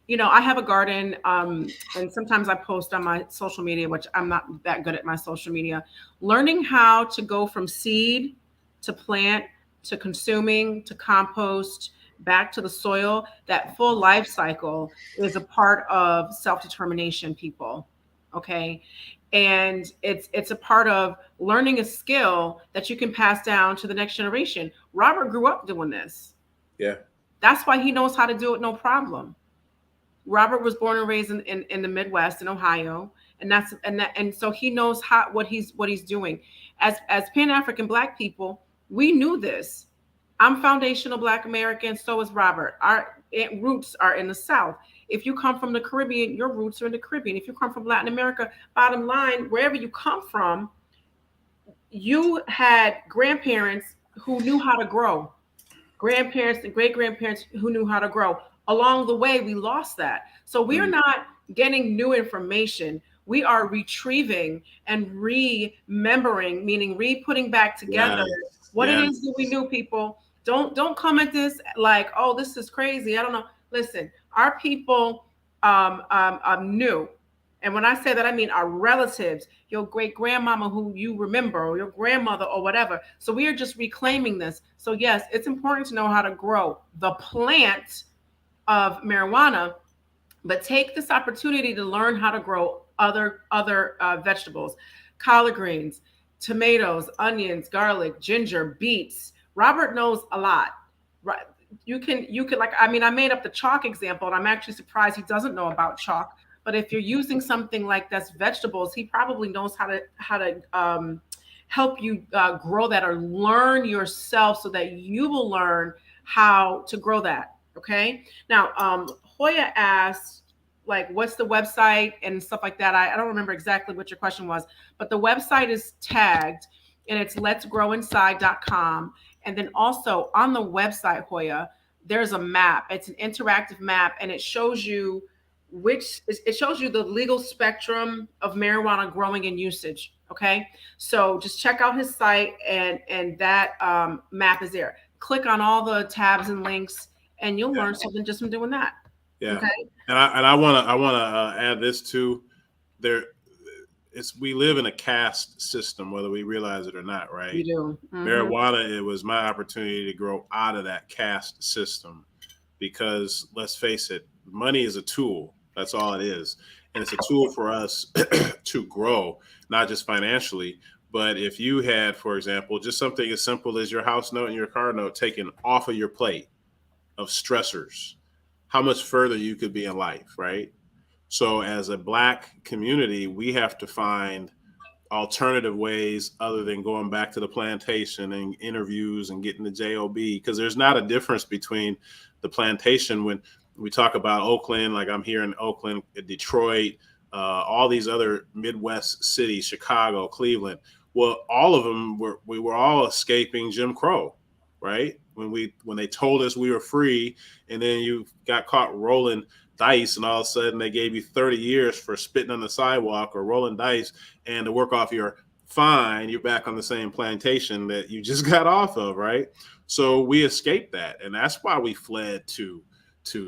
I have a garden, and sometimes I post on my social media, which I'm not that good at my social media. Learning how to go from seed to plant to consuming to compost back to the soil, that full life cycle is a part of self-determination, people. Okay. And it's a part of learning a skill that you can pass down to the next generation. Robert grew up doing this. Yeah. That's why he knows how to do it, no problem. Robert was born and raised in the Midwest in Ohio, and so he knows what he's doing. As Pan African Black people, we knew this. I'm foundational Black American, so is Robert. Our roots are in the South. If you come from the Caribbean, your roots are in the Caribbean. If you come from Latin America, bottom line, wherever you come from, you had grandparents who knew how to grow, grandparents and great grandparents who knew how to grow. Along the way, we lost that. So we are Mm. not getting new information. We are retrieving and remembering, meaning re-putting back together Yes. what it Yes. is that we knew, people. Don't come at this like, oh, this is crazy. I don't know. Listen, our people knew. And when I say that, I mean our relatives, your great grandmama who you remember, or your grandmother, or whatever. So we are just reclaiming this. So, yes, it's important to know how to grow the plant of marijuana, but take this opportunity to learn how to grow other vegetables, collard greens, tomatoes, onions, garlic, ginger, beets. Robert knows a lot. Right? you can like, I mean, I made up the chalk example, and I'm actually surprised he doesn't know about chalk. But if you're using something like that's vegetables, he probably knows how to help you grow that, or learn yourself so that you will learn how to grow that. Okay. Now, Hoya asked, like, what's the website and stuff like that. I don't remember exactly what your question was, but the website is tagged, and it's letsgrowinside.com. And then also on the website, Hoya, there's a map. It's an interactive map, and it shows you it shows you the legal spectrum of marijuana growing and usage. Okay, so just check out his site, and that map is there. Click on all the tabs and links, and you'll Yeah. learn something just from doing that. Yeah. Okay, And I want to add this too. There, we live in a caste system, whether we realize it or not, you right? do. Mm-hmm. Marijuana, it was my opportunity to grow out of that caste system, because let's face it, money is a tool. That's all it is. And it's a tool for us to grow, not just financially. But if you had, for example, just something as simple as your house note and your car note taken off of your plate of stressors, how much further you could be in life, right? So, as a Black community, we have to find alternative ways other than going back to the plantation and interviews and getting the job, because there's not a difference between the plantation. When we talk about Oakland, like I'm here in Oakland, Detroit, all these other Midwest cities, Chicago, Cleveland, well, all of them we were all escaping Jim Crow, right? When they told us we were free, and then you got caught rolling dice, and all of a sudden they gave you 30 years for spitting on the sidewalk or rolling dice, and to work off your fine, you're back on the same plantation that you just got off of, right? So we escaped that, and that's why we fled to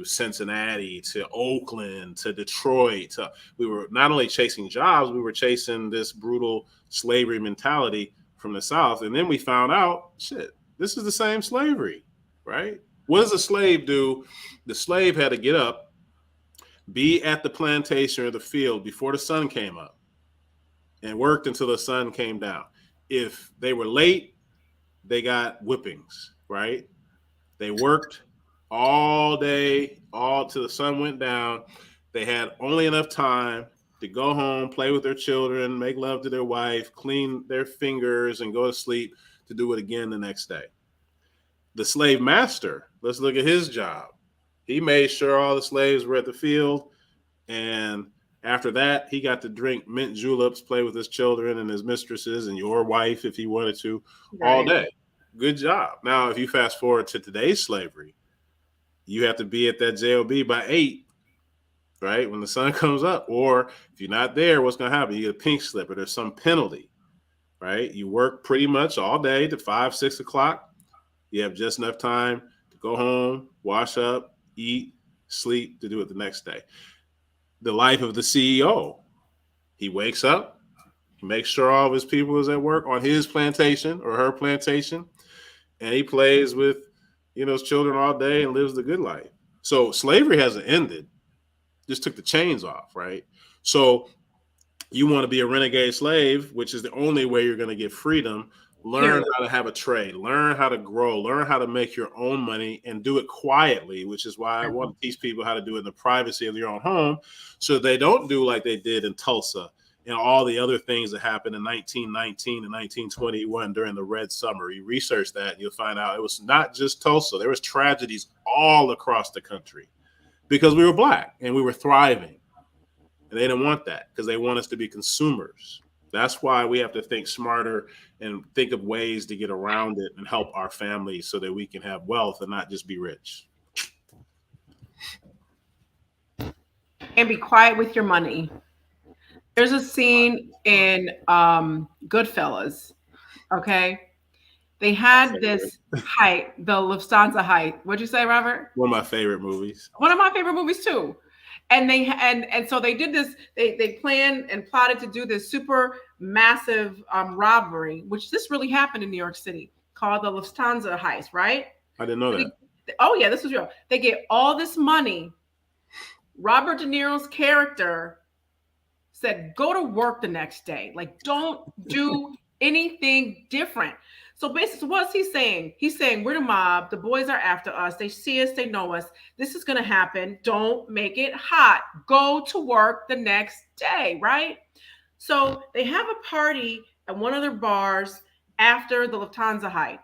Cincinnati, to Oakland, to Detroit. We were not only chasing jobs, we were chasing this brutal slavery mentality from the South. And then we found out, shit, this is the same slavery, right? What does a slave do? The slave had to get up, be at the plantation or the field before the sun came up, and worked until the sun came down. If they were late, they got whippings, right? They worked all day, all till the sun went down. They had only enough time to go home, play with their children, make love to their wife, clean their fingers, and go to sleep to do it again the next day. The slave master, let's look at his job. He made sure all the slaves were at the field, and after that, he got to drink mint juleps, play with his children and his mistresses and your wife if he wanted to, all Right. day. Good job. Now, if you fast forward to today's slavery, you have to be at that JOB by 8, right? When the sun comes up. Or if you're not there, what's going to happen? You get a pink slip, or there's some penalty, right? You work pretty much all day to 5, 6 o'clock. You have just enough time to go home, wash up, eat, sleep to do it the next day. The life of the CEO. He wakes up, he makes sure all of his people is at work on his plantation or her plantation, and he plays with, his children all day and lives the good life. So slavery hasn't ended, just took the chains off, right? So you want to be a renegade slave, which is the only way you're going to get freedom. Learn Period. how to have a trade, learn how to grow, learn how to make your own money, and do it quietly, which is why I want to teach people how to do it in the privacy of your own home, so they don't do like they did in Tulsa and all the other things that happened in 1919 and 1921 during the Red Summer. You research that, you'll find out it was not just Tulsa. There was tragedies all across the country because we were Black and we were thriving. And they didn't want that because they want us to be consumers. That's why we have to think smarter and think of ways to get around it and help our families so that we can have wealth and not just be rich. And be quiet with your money. There's a scene in Goodfellas. Okay, they had this height, the Lufthansa height. What'd you say, Robert? One of my favorite movies. One of my favorite movies too. And and so they did this. They planned and plotted to do this super massive robbery, which this really happened in New York City, called the Lufthansa heist. Right? I didn't know that. Oh yeah, this was real. They get all this money. Robert De Niro's character said, "Go to work the next day. Like, don't do anything different." So basically, what's he saying? He's saying we're the mob. The boys are after us. They see us. They know us. This is going to happen. Don't make it hot. Go to work the next day, right? So they have a party at one of their bars after the Lufthansa hike.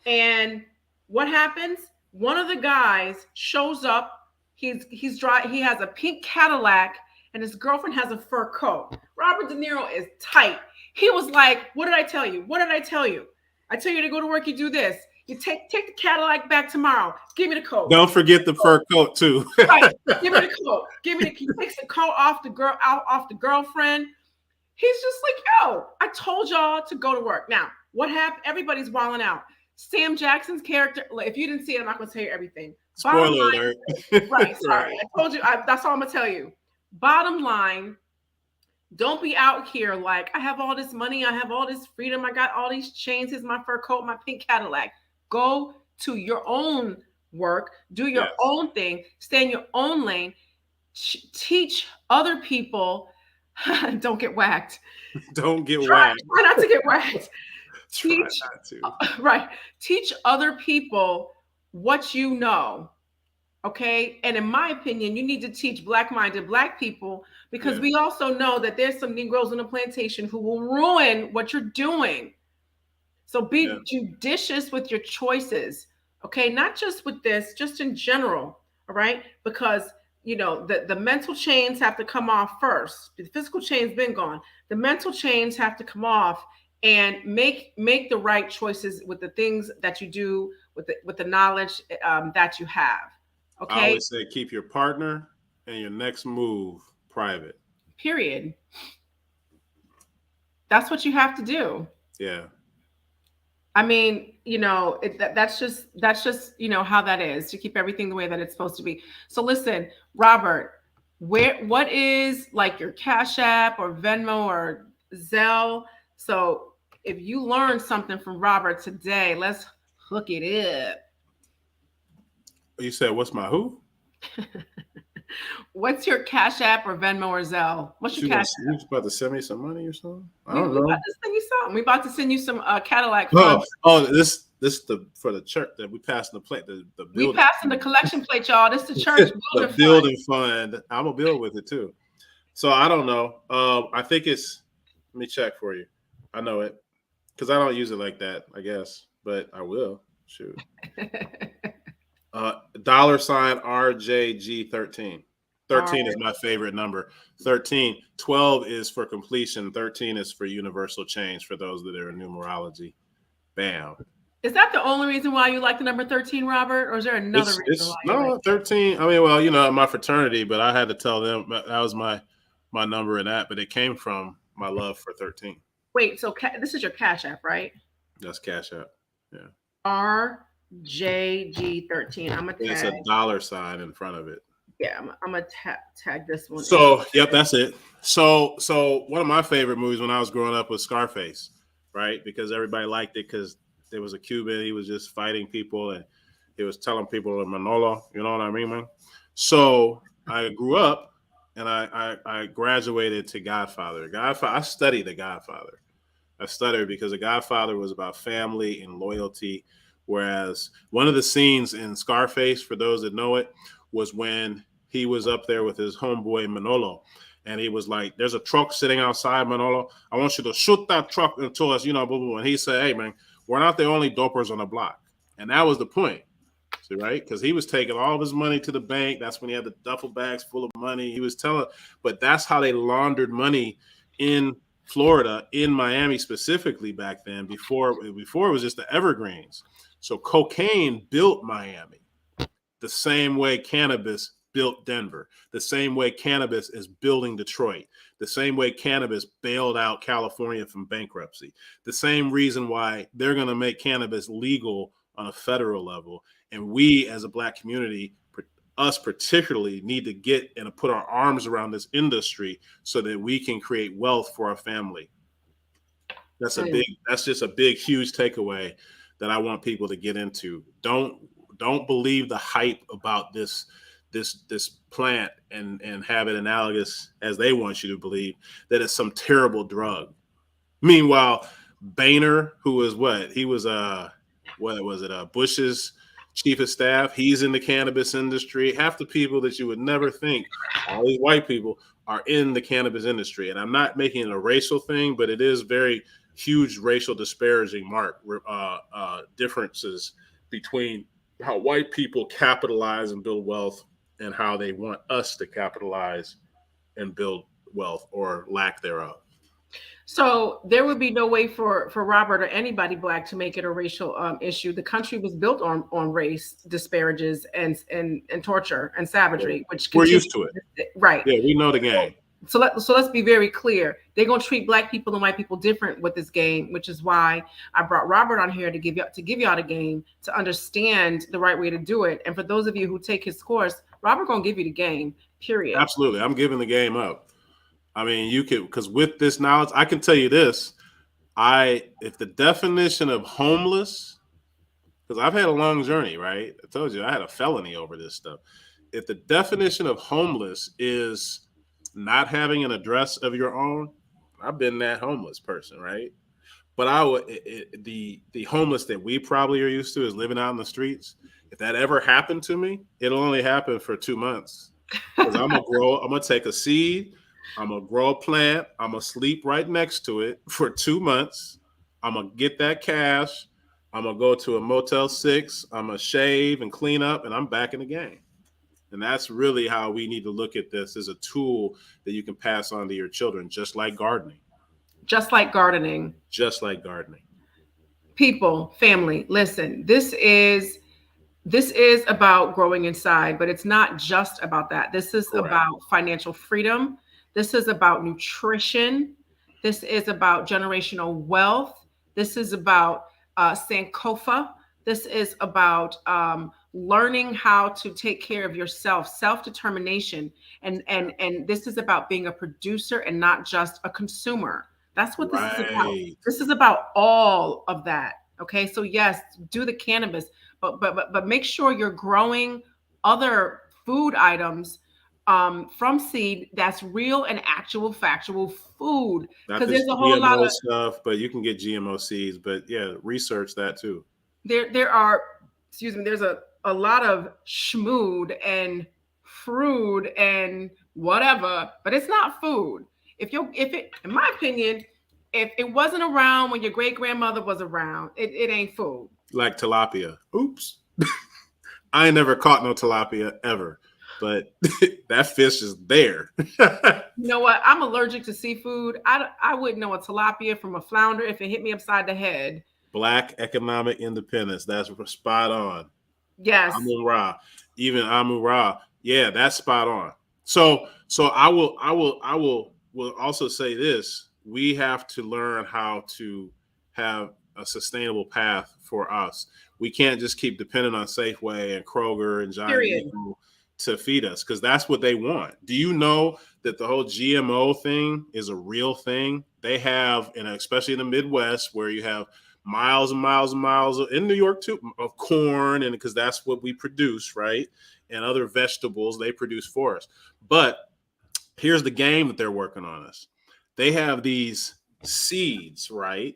And what happens? One of the guys shows up. He's dry. He has a pink Cadillac, and his girlfriend has a fur coat. Robert De Niro is tight. He was like, "What did I tell you? What did I tell you? I tell you to go to work. You do this. You take the Cadillac back tomorrow. Give me the coat. Don't forget the fur coat too. Right. Give me the coat. Give me the. He takes the coat off the girl out off the girlfriend. He's just like, yo, I told y'all to go to work. Now, what happened? Everybody's wilding out. Sam Jackson's character, if you didn't see it, I'm not going to tell you everything. Spoiler alert. Right, sorry. Right. I told you, that's all I'm going to tell you. Bottom line, don't be out here like, I have all this money, I have all this freedom, I got all these chains, here's my fur coat, my pink Cadillac. Go to your own work, do your own thing, stay in your own lane, teach other people. Don't get whacked. Don't get whacked. Try not to get whacked. Teach, right. Teach other people what you know. Okay. And in my opinion, you need to teach Black-minded Black people, because we also know that there's some Negroes on the plantation who will ruin what you're doing. So be judicious with your choices. Okay. Not just with this, just in general. All right. Because the mental chains have to come off first. The physical chain's been gone. The mental chains have to come off, and make the right choices with the things that you do, with the knowledge that you have. Okay. I always say keep your partner and your next move private. Period. That's what you have to do. Yeah. I mean, that's just how that is, to keep everything the way that it's supposed to be. So listen, Robert, what is like your Cash App or Venmo or Zelle? So if you learned something from Robert today, let's hook it up. You said, what's my who? What's your Cash App or Venmo or Zelle? What's your Cash App? You about to send me some money or something? I don't know. We're about to send you something. We're about to send you some Cadillac. This for the church that we passing the plate. The building. We passing the collection plate, y'all. This is the church building the building fund. I'm gonna build with it too. So I don't know. I think it's. Let me check for you. I know it because I don't use it like that, I guess, but I will. Shoot. $RJG13. 13 is my favorite number. 13. 12 is for completion. 13 is for universal change for those that are in numerology. Bam. Is that the only reason why you like the number 13, Robert? Or is there another reason why? No, 13. I mean, well, my fraternity, but I had to tell them that was my number in that, but it came from my love for 13. Wait, so this is your Cash App, right? That's Cash App. Yeah. RJG13. I'm gonna tag. It's a $ in front of it. Yeah, I'm gonna tag this one. So, yep, that's it. So one of my favorite movies when I was growing up was Scarface, right? Because everybody liked it because there was a Cuban. He was just fighting people and he was telling people to Manolo. You know what I mean, man? So I grew up and I graduated to Godfather. I studied The Godfather. I studied because The Godfather was about family and loyalty. Whereas one of the scenes in Scarface, for those that know it, was when he was up there with his homeboy Manolo. And he was like, there's a truck sitting outside, Manolo. I want you to shoot that truck into us, blah, blah, blah. And he said, hey, man, we're not the only dopers on the block. And that was the point, see, right? Because he was taking all of his money to the bank. That's when he had the duffel bags full of money. He was telling, but that's how they laundered money in Florida, in Miami specifically back then, before it was just the evergreens. So cocaine built Miami the same way cannabis built Denver, the same way cannabis is building Detroit, the same way cannabis bailed out California from bankruptcy, the same reason why they're going to make cannabis legal on a federal level. And we as a Black community, us particularly, need to get and put our arms around this industry so that we can create wealth for our family. That's just a big, huge takeaway that I want people to get into. Don't believe the hype about this plant and have it analogous as they want you to believe that it's some terrible drug. Meanwhile, Boehner, who was what? He was what was it? Bush's chief of staff. He's in the cannabis industry. Half the people that you would never think, all these white people, are in the cannabis industry. And I'm not making it a racial thing, but it is very huge racial disparaging differences between how white people capitalize and build wealth and how they want us to capitalize and build wealth or lack thereof. So there would be no way for Robert or anybody black to make it a racial issue. The country was built on race disparages and torture and savagery, which We're continues. used to it. Right. Yeah, we know the game. So let's be very clear. They're gonna treat black people and white people different with this game, which is why I brought Robert on here to give y'all the game, to understand the right way to do it. And for those of you who take his course, Robert gonna give you the game. Period. Absolutely, I'm giving the game up. I mean, you could, because with this knowledge, I can tell you this. If the definition of homeless, because I've had a long journey, right? I told you I had a felony over this stuff. If the definition of homeless is not having an address of your own, I've been that homeless person, right? But the homeless that we probably are used to is living out in the streets. If that ever happened to me, it'll only happen for 2 months. Because I'm gonna take a seed, I'm gonna grow a plant, I'm gonna sleep right next to it for 2 months. I'm gonna get that cash. I'm gonna go to a Motel 6. I'm gonna shave and clean up, and I'm back in the game. And that's really how we need to look at this, as a tool that you can pass on to your children, just like gardening. Just like gardening. Just like gardening. People, family, listen. This is about growing inside, but it's not just about that. This is Correct. about financial freedom. This is about nutrition. This is about generational wealth. This is about Sankofa. This is about learning how to take care of yourself, self-determination. And this is about being a producer and not just a consumer. That's what this is about. This is about all of that. Okay. So yes, do the cannabis, but make sure you're growing other food items from seed that's real and actual factual food. Because there's a whole lot of stuff, but you can get GMO seeds. But yeah, research that too. There are, excuse me, there's a lot of schmood and fruit and whatever, but it's not food. If it, in my opinion, if it wasn't around when your great grandmother was around, it ain't food. Like tilapia. Oops. I ain't never caught no tilapia ever, but that fish is there. You know what? I'm allergic to seafood. I wouldn't know a tilapia from a flounder if it hit me upside the head. Black economic independence. That's spot on. Yes. Amun-Ra. Even Amun-Ra. Yeah, that's spot on. So I will also say this. We have to learn how to have a sustainable path for us. We can't just keep depending on Safeway and Kroger and Giant Eagle to feed us, because that's what they want. Do you know that the whole GMO thing is a real thing? They have, and especially in the Midwest, where you have miles and miles and miles in New York too, of corn, and because that's what we produce, right? And other vegetables they produce for us. But here's the game that they're working on us. They have these seeds, right?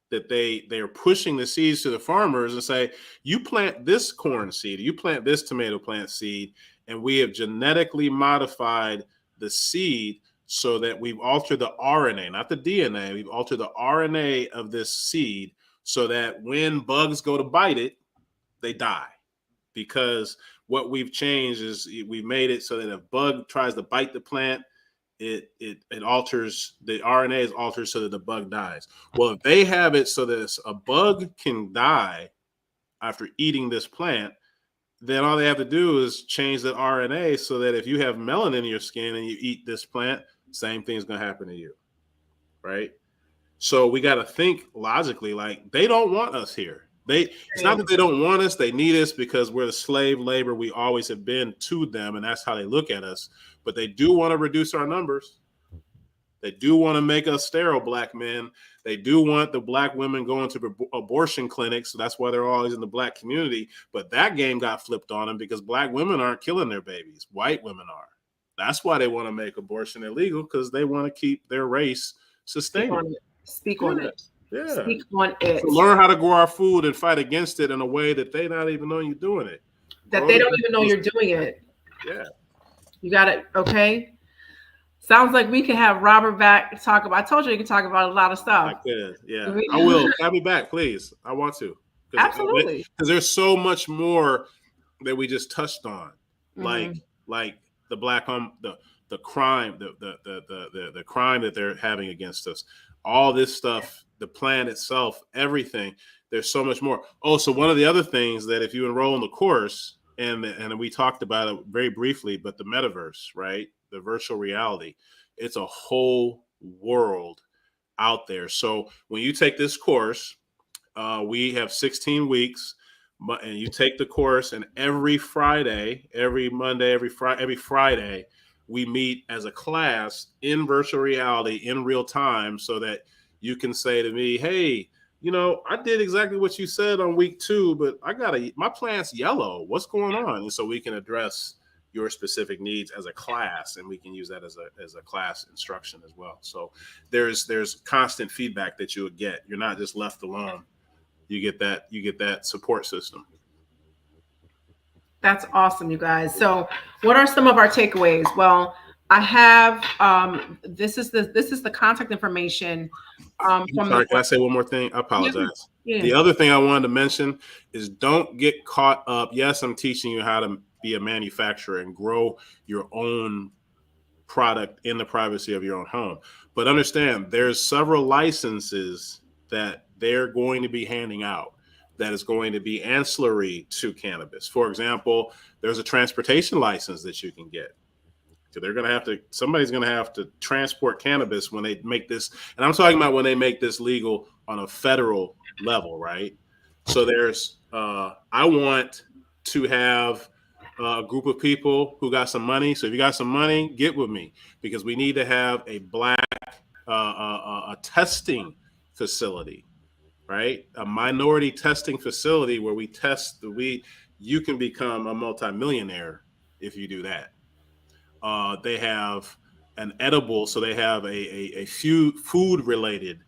That they're pushing the seeds to the farmers and say, you plant this corn seed, you plant this tomato plant seed, and we have genetically modified the seed so that we've altered the RNA, not the DNA, we've altered the RNA of this seed so that when bugs go to bite it, they die. Because what we've changed is we've made it so that if a bug tries to bite the plant, it alters, the RNA is altered so that the bug dies. Well, if they have it so that a bug can die after eating this plant, then all they have to do is change the RNA so that if you have melanin in your skin and you eat this plant, same thing is going to happen to you, right? So we got to think logically, like they don't want us here. It's not that they don't want us, they need us because we're the slave labor we always have been to them, and that's how they look at us. But they do want to reduce our numbers. They do want to make us sterile, black men. They do want the black women going to abortion clinics. So that's why they're always in the black community. But that game got flipped on them because black women aren't killing their babies. White women are. That's why they want to make abortion illegal, because they want to keep their race sustainable. Speak on it. Yeah. Speak on So it. learn how to grow our food and fight against it in a way that they not even know you're doing it. That Grow they the don't even know vegetables. you're doing it. Yeah, You got it. Okay. Sounds like we could have Robert back to talk about. I told you we could talk about a lot of I stuff. could. Yeah, I will. Have me back, please. I want to because Absolutely. there's so much more that we just touched on, like Hmm. like the black the crime, the crime that they're having against us, all this stuff, the plan itself, everything. There's so much more. Oh, so one of the other things that if you enroll in the course, and we talked about it very briefly, but the metaverse, right? The virtual reality, it's a whole world out there. So when you take this course, we have 16 weeks, and you take the course, and every Friday, every Monday, every Friday, we meet as a class in virtual reality in real time, so that you can say to me, "Hey, I did exactly what you said on week 2, but my plant's yellow. What's going on?" And so we can address your specific needs as a class, and we can use that as a class instruction as well. So there's constant feedback that you would get. You're not just left alone. You get that support system. That's awesome, you guys. So, what are some of our takeaways? Well, I have this is the contact information I'm from the sorry, can I say one more thing? I yeah, apologize. yeah. The other thing I wanted to mention is don't get caught up. Yes, I'm teaching you how to be a manufacturer and grow your own product in the privacy of your own home. But understand there's several licenses that they're going to be handing out that is going to be ancillary to cannabis. For example, there's a transportation license that you can get. So somebody's going to have to transport cannabis when they make this. And I'm talking about when they make this legal on a federal level, right? So I want to have a group of people who got some money. So if you got some money, get with me, because we need to have a black a testing facility, right? A minority testing facility where we test the weed. You can become a multimillionaire if you do that. They have an edible, so they have a few food related.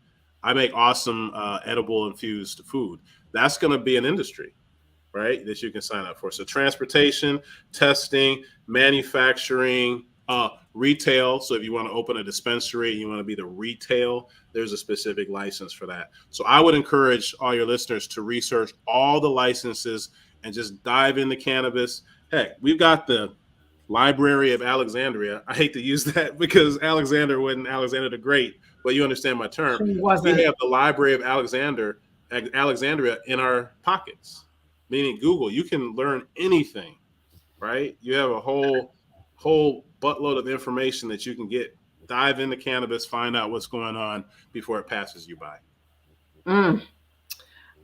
I make awesome edible infused food. That's going to be an industry, right? That you can sign up for. So transportation, testing, manufacturing, retail. So if you want to open a dispensary and you want to be the retail, there's a specific license for that. So I would encourage all your listeners to research all the licenses and just dive into cannabis. Heck, we've got the Library of Alexandria. I hate to use that because Alexander wasn't Alexander the Great, but you understand my term. She We wasn't. have the Library of Alexandria in our pockets, meaning Google. You can learn anything, right? You have a whole buttload of information that you can get. Dive into cannabis, find out what's going on before it passes you by. Mm,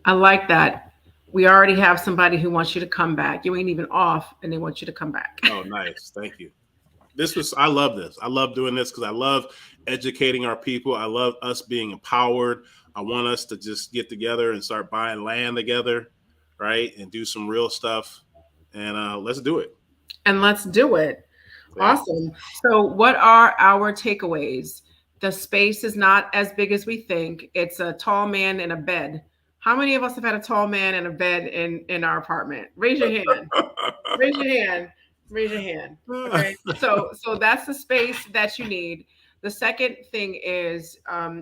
I like that. We already have somebody who wants you to come back. You ain't even off, and they want you to come back. Oh, nice. Thank you. I love this. I love doing this because I love educating our people. I love us being empowered. I want us to just get together and start buying land together, right? And do some real stuff. And let's do it. And let's do it. Yeah. Awesome. So, what are our takeaways? The space is not as big as we think. It's a tall man in a bed. How many of us have had a tall man in a bed in our apartment? Raise your hand. Raise your hand. Raise your hand. Okay. So that's the space that you need. The second thing is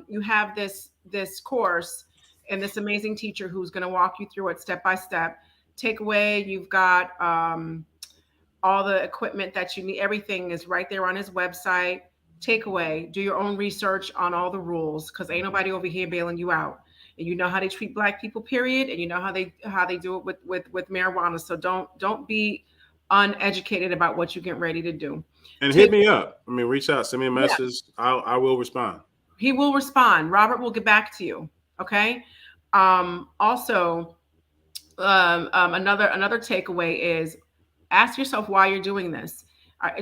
you have this course and this amazing teacher who's going to walk you through it step by step. Takeaway, you've got all the equipment that you need. Everything is right there on his website. Takeaway, do your own research on all the rules because ain't nobody over here bailing you out. And you know how they treat black people, period, and you know how they do it with marijuana. So don't be uneducated about what you're getting ready to do. And hit Take me up. I mean, reach out, send me a Yeah, message. I will respond. he will respond. Robert will get back to you. Okay. Also, another takeaway is ask yourself why you're doing this.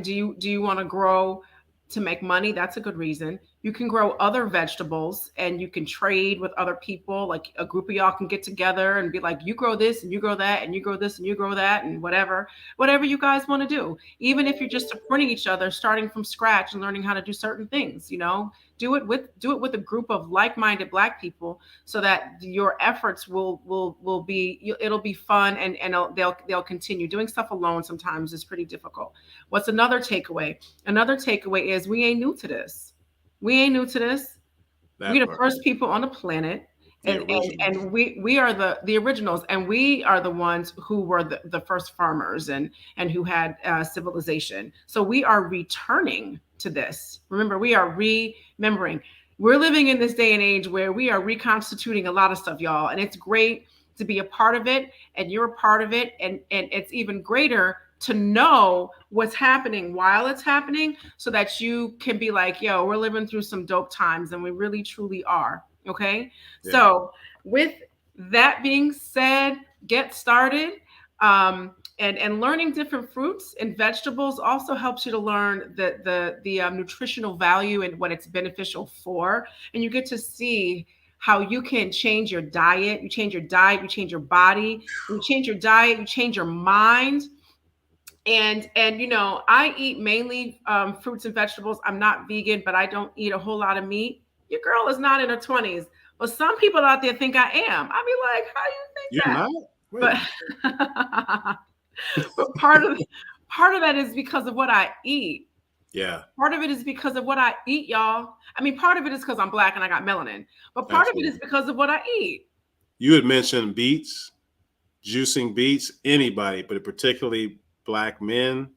Do you want to grow to make money? That's a good reason. You can grow other vegetables and you can trade with other people. Like a group of y'all can get together and be like, you grow this and you grow that and you grow this and you grow that and whatever you guys want to do. Even if you're just supporting each other, starting from scratch and learning how to do certain things, do it with a group of like-minded Black people so that your efforts will be it'll be fun and they'll continue. Doing stuff alone sometimes is pretty difficult. What's another takeaway? Another takeaway is we ain't new to this. We ain't new to this. That We're the part. first people on the planet, The and originals. we are the originals, and we are the ones who were the first farmers and who had civilization. So we are returning to this. Remember, we are remembering. We're living in this day and age where we are reconstituting a lot of stuff, y'all, and it's great to be a part of it, and you're a part of it, and it's even greater to know what's happening while it's happening so that you can be like, yo, we're living through some dope times and we really truly are. Okay. Yeah. So, with that being said, get started. And learning different fruits and vegetables also helps you to learn the nutritional value and what it's beneficial for. And you get to see how you can change your diet. You change your diet, you change your body. When you change your diet, you change your mind. And I eat mainly fruits and vegetables. I'm not vegan, but I don't eat a whole lot of meat. Your girl is not in her 20s, but some people out there think I am. I be like, how you You're think not? Wait a minute. that? But part of that is because of what I eat. Yeah, Part of it is because of what I eat, y'all. I mean, part of it is because I'm Black and I got melanin, but part of it is absolutely. because of what I eat. You had mentioned beets, juicing beets, anybody, but particularly Black men.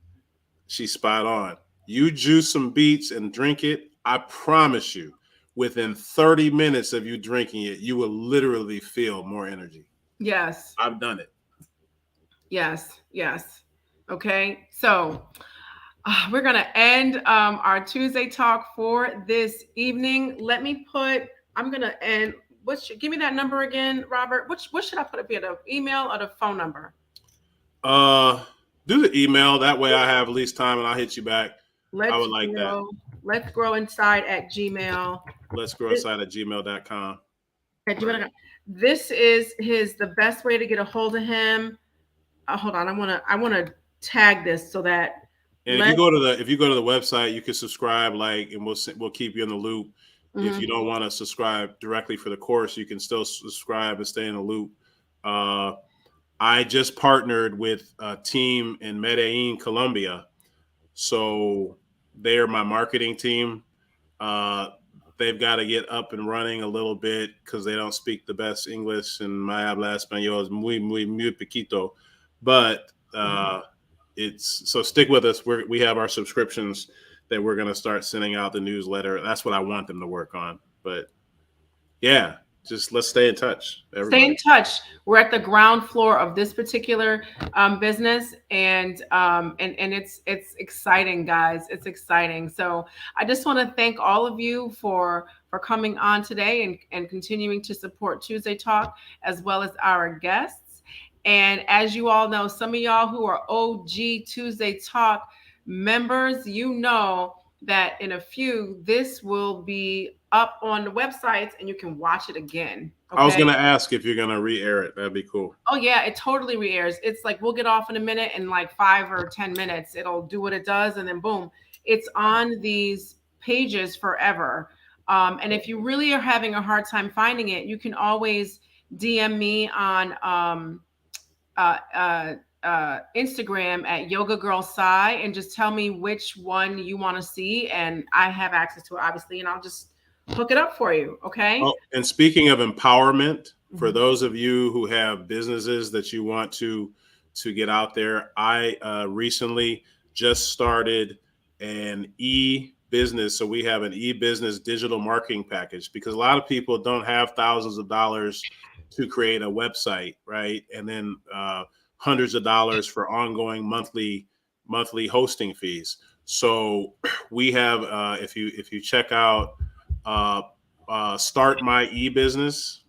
She's spot on. You juice some beets and drink it. I promise you, within 30 minutes of you drinking it, you will literally feel more energy. Yes, I've done it. yes, yes. Okay, so we're going to end our Tuesday talk for this evening. I'm going to end. Give me that number again, Robert. What should I put up here? The email or the phone number? Uh, do the email. That way I have at least time and I'll hit you back. I Let's would like that. grow. Let's grow inside at Gmail. Let's grow This, inside at gmail.com. at Right. gmail.com. This is the best way to get a hold of him. Hold on. I want to tag this so that And let. if you go to the website, you can subscribe, and we'll keep you in the loop. If Mhm. you don't want to subscribe directly for the course, you can still subscribe and stay in the loop. Uh, I just partnered with a team in Medellin, Colombia, so they're my marketing team. Uh, they've got to get up and running a little bit because they don't speak the best English, and my habla español is muy poquito. But it's so stick with us. We have our subscriptions that we're going to start sending out the newsletter. That's what I want them to work on. But yeah, just let's stay in touch, Stay everybody. in touch. We're at the ground floor of this particular business, and it's exciting, guys. It's exciting. So I just want to thank all of you for coming on today and continuing to support Tuesday Talk as well as our guests. And as you all know, some of y'all who are OG Tuesday Talk members, you know that in a few this will be up on the websites and you can watch it again. I was Okay. going to ask if you're going to re-air it. That'd be cool. Oh yeah, it totally re-airs. It's like we'll get off in a minute, in like 5 or 10 minutes, it'll do what it does, and then boom, it's on these pages forever. And if you really are having a hard time finding it, you can always DM me on uh, uh, Instagram at Yoga Girl Sai and just tell me which one you want to see, and I have access to it, obviously, and I'll just hook it up for you. Okay. Oh, and speaking of empowerment, for Mhm. those of you who have businesses that you want to get out there, I recently just started an e-business. So we have an e-business digital marketing package because a lot of people don't have thousands of dollars to create a website, right? And then hundreds of dollars for ongoing monthly hosting fees. So we have if you check out uh, start my e-business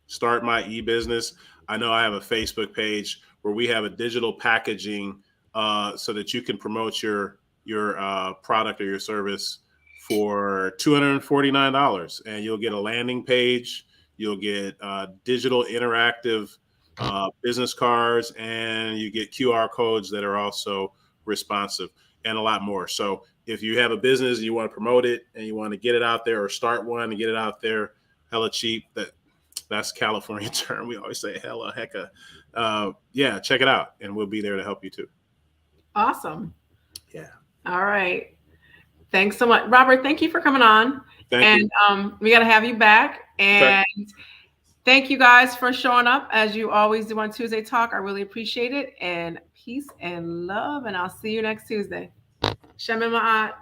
start my e-business. I know I have a Facebook page where we have a digital packaging so that you can promote your product or your service for $249, and you'll get a landing page. You'll get digital interactive business cards, and you get QR codes that are also responsive, and a lot more. So if you have a business, you want to promote it and you want to get it out there, or start one and get it out there hella cheap, that's California term. We always say hella hecka. Yeah, check it out, and we'll be there to help you too. Awesome. Yeah. All right. Thanks so much, Robert. Thank you for coming on. Thank you. We got to have you back. And Okay. thank you guys for showing up as you always do on Tuesday Talk. I really appreciate it. And peace and love. And I'll see you next Tuesday. Shamima.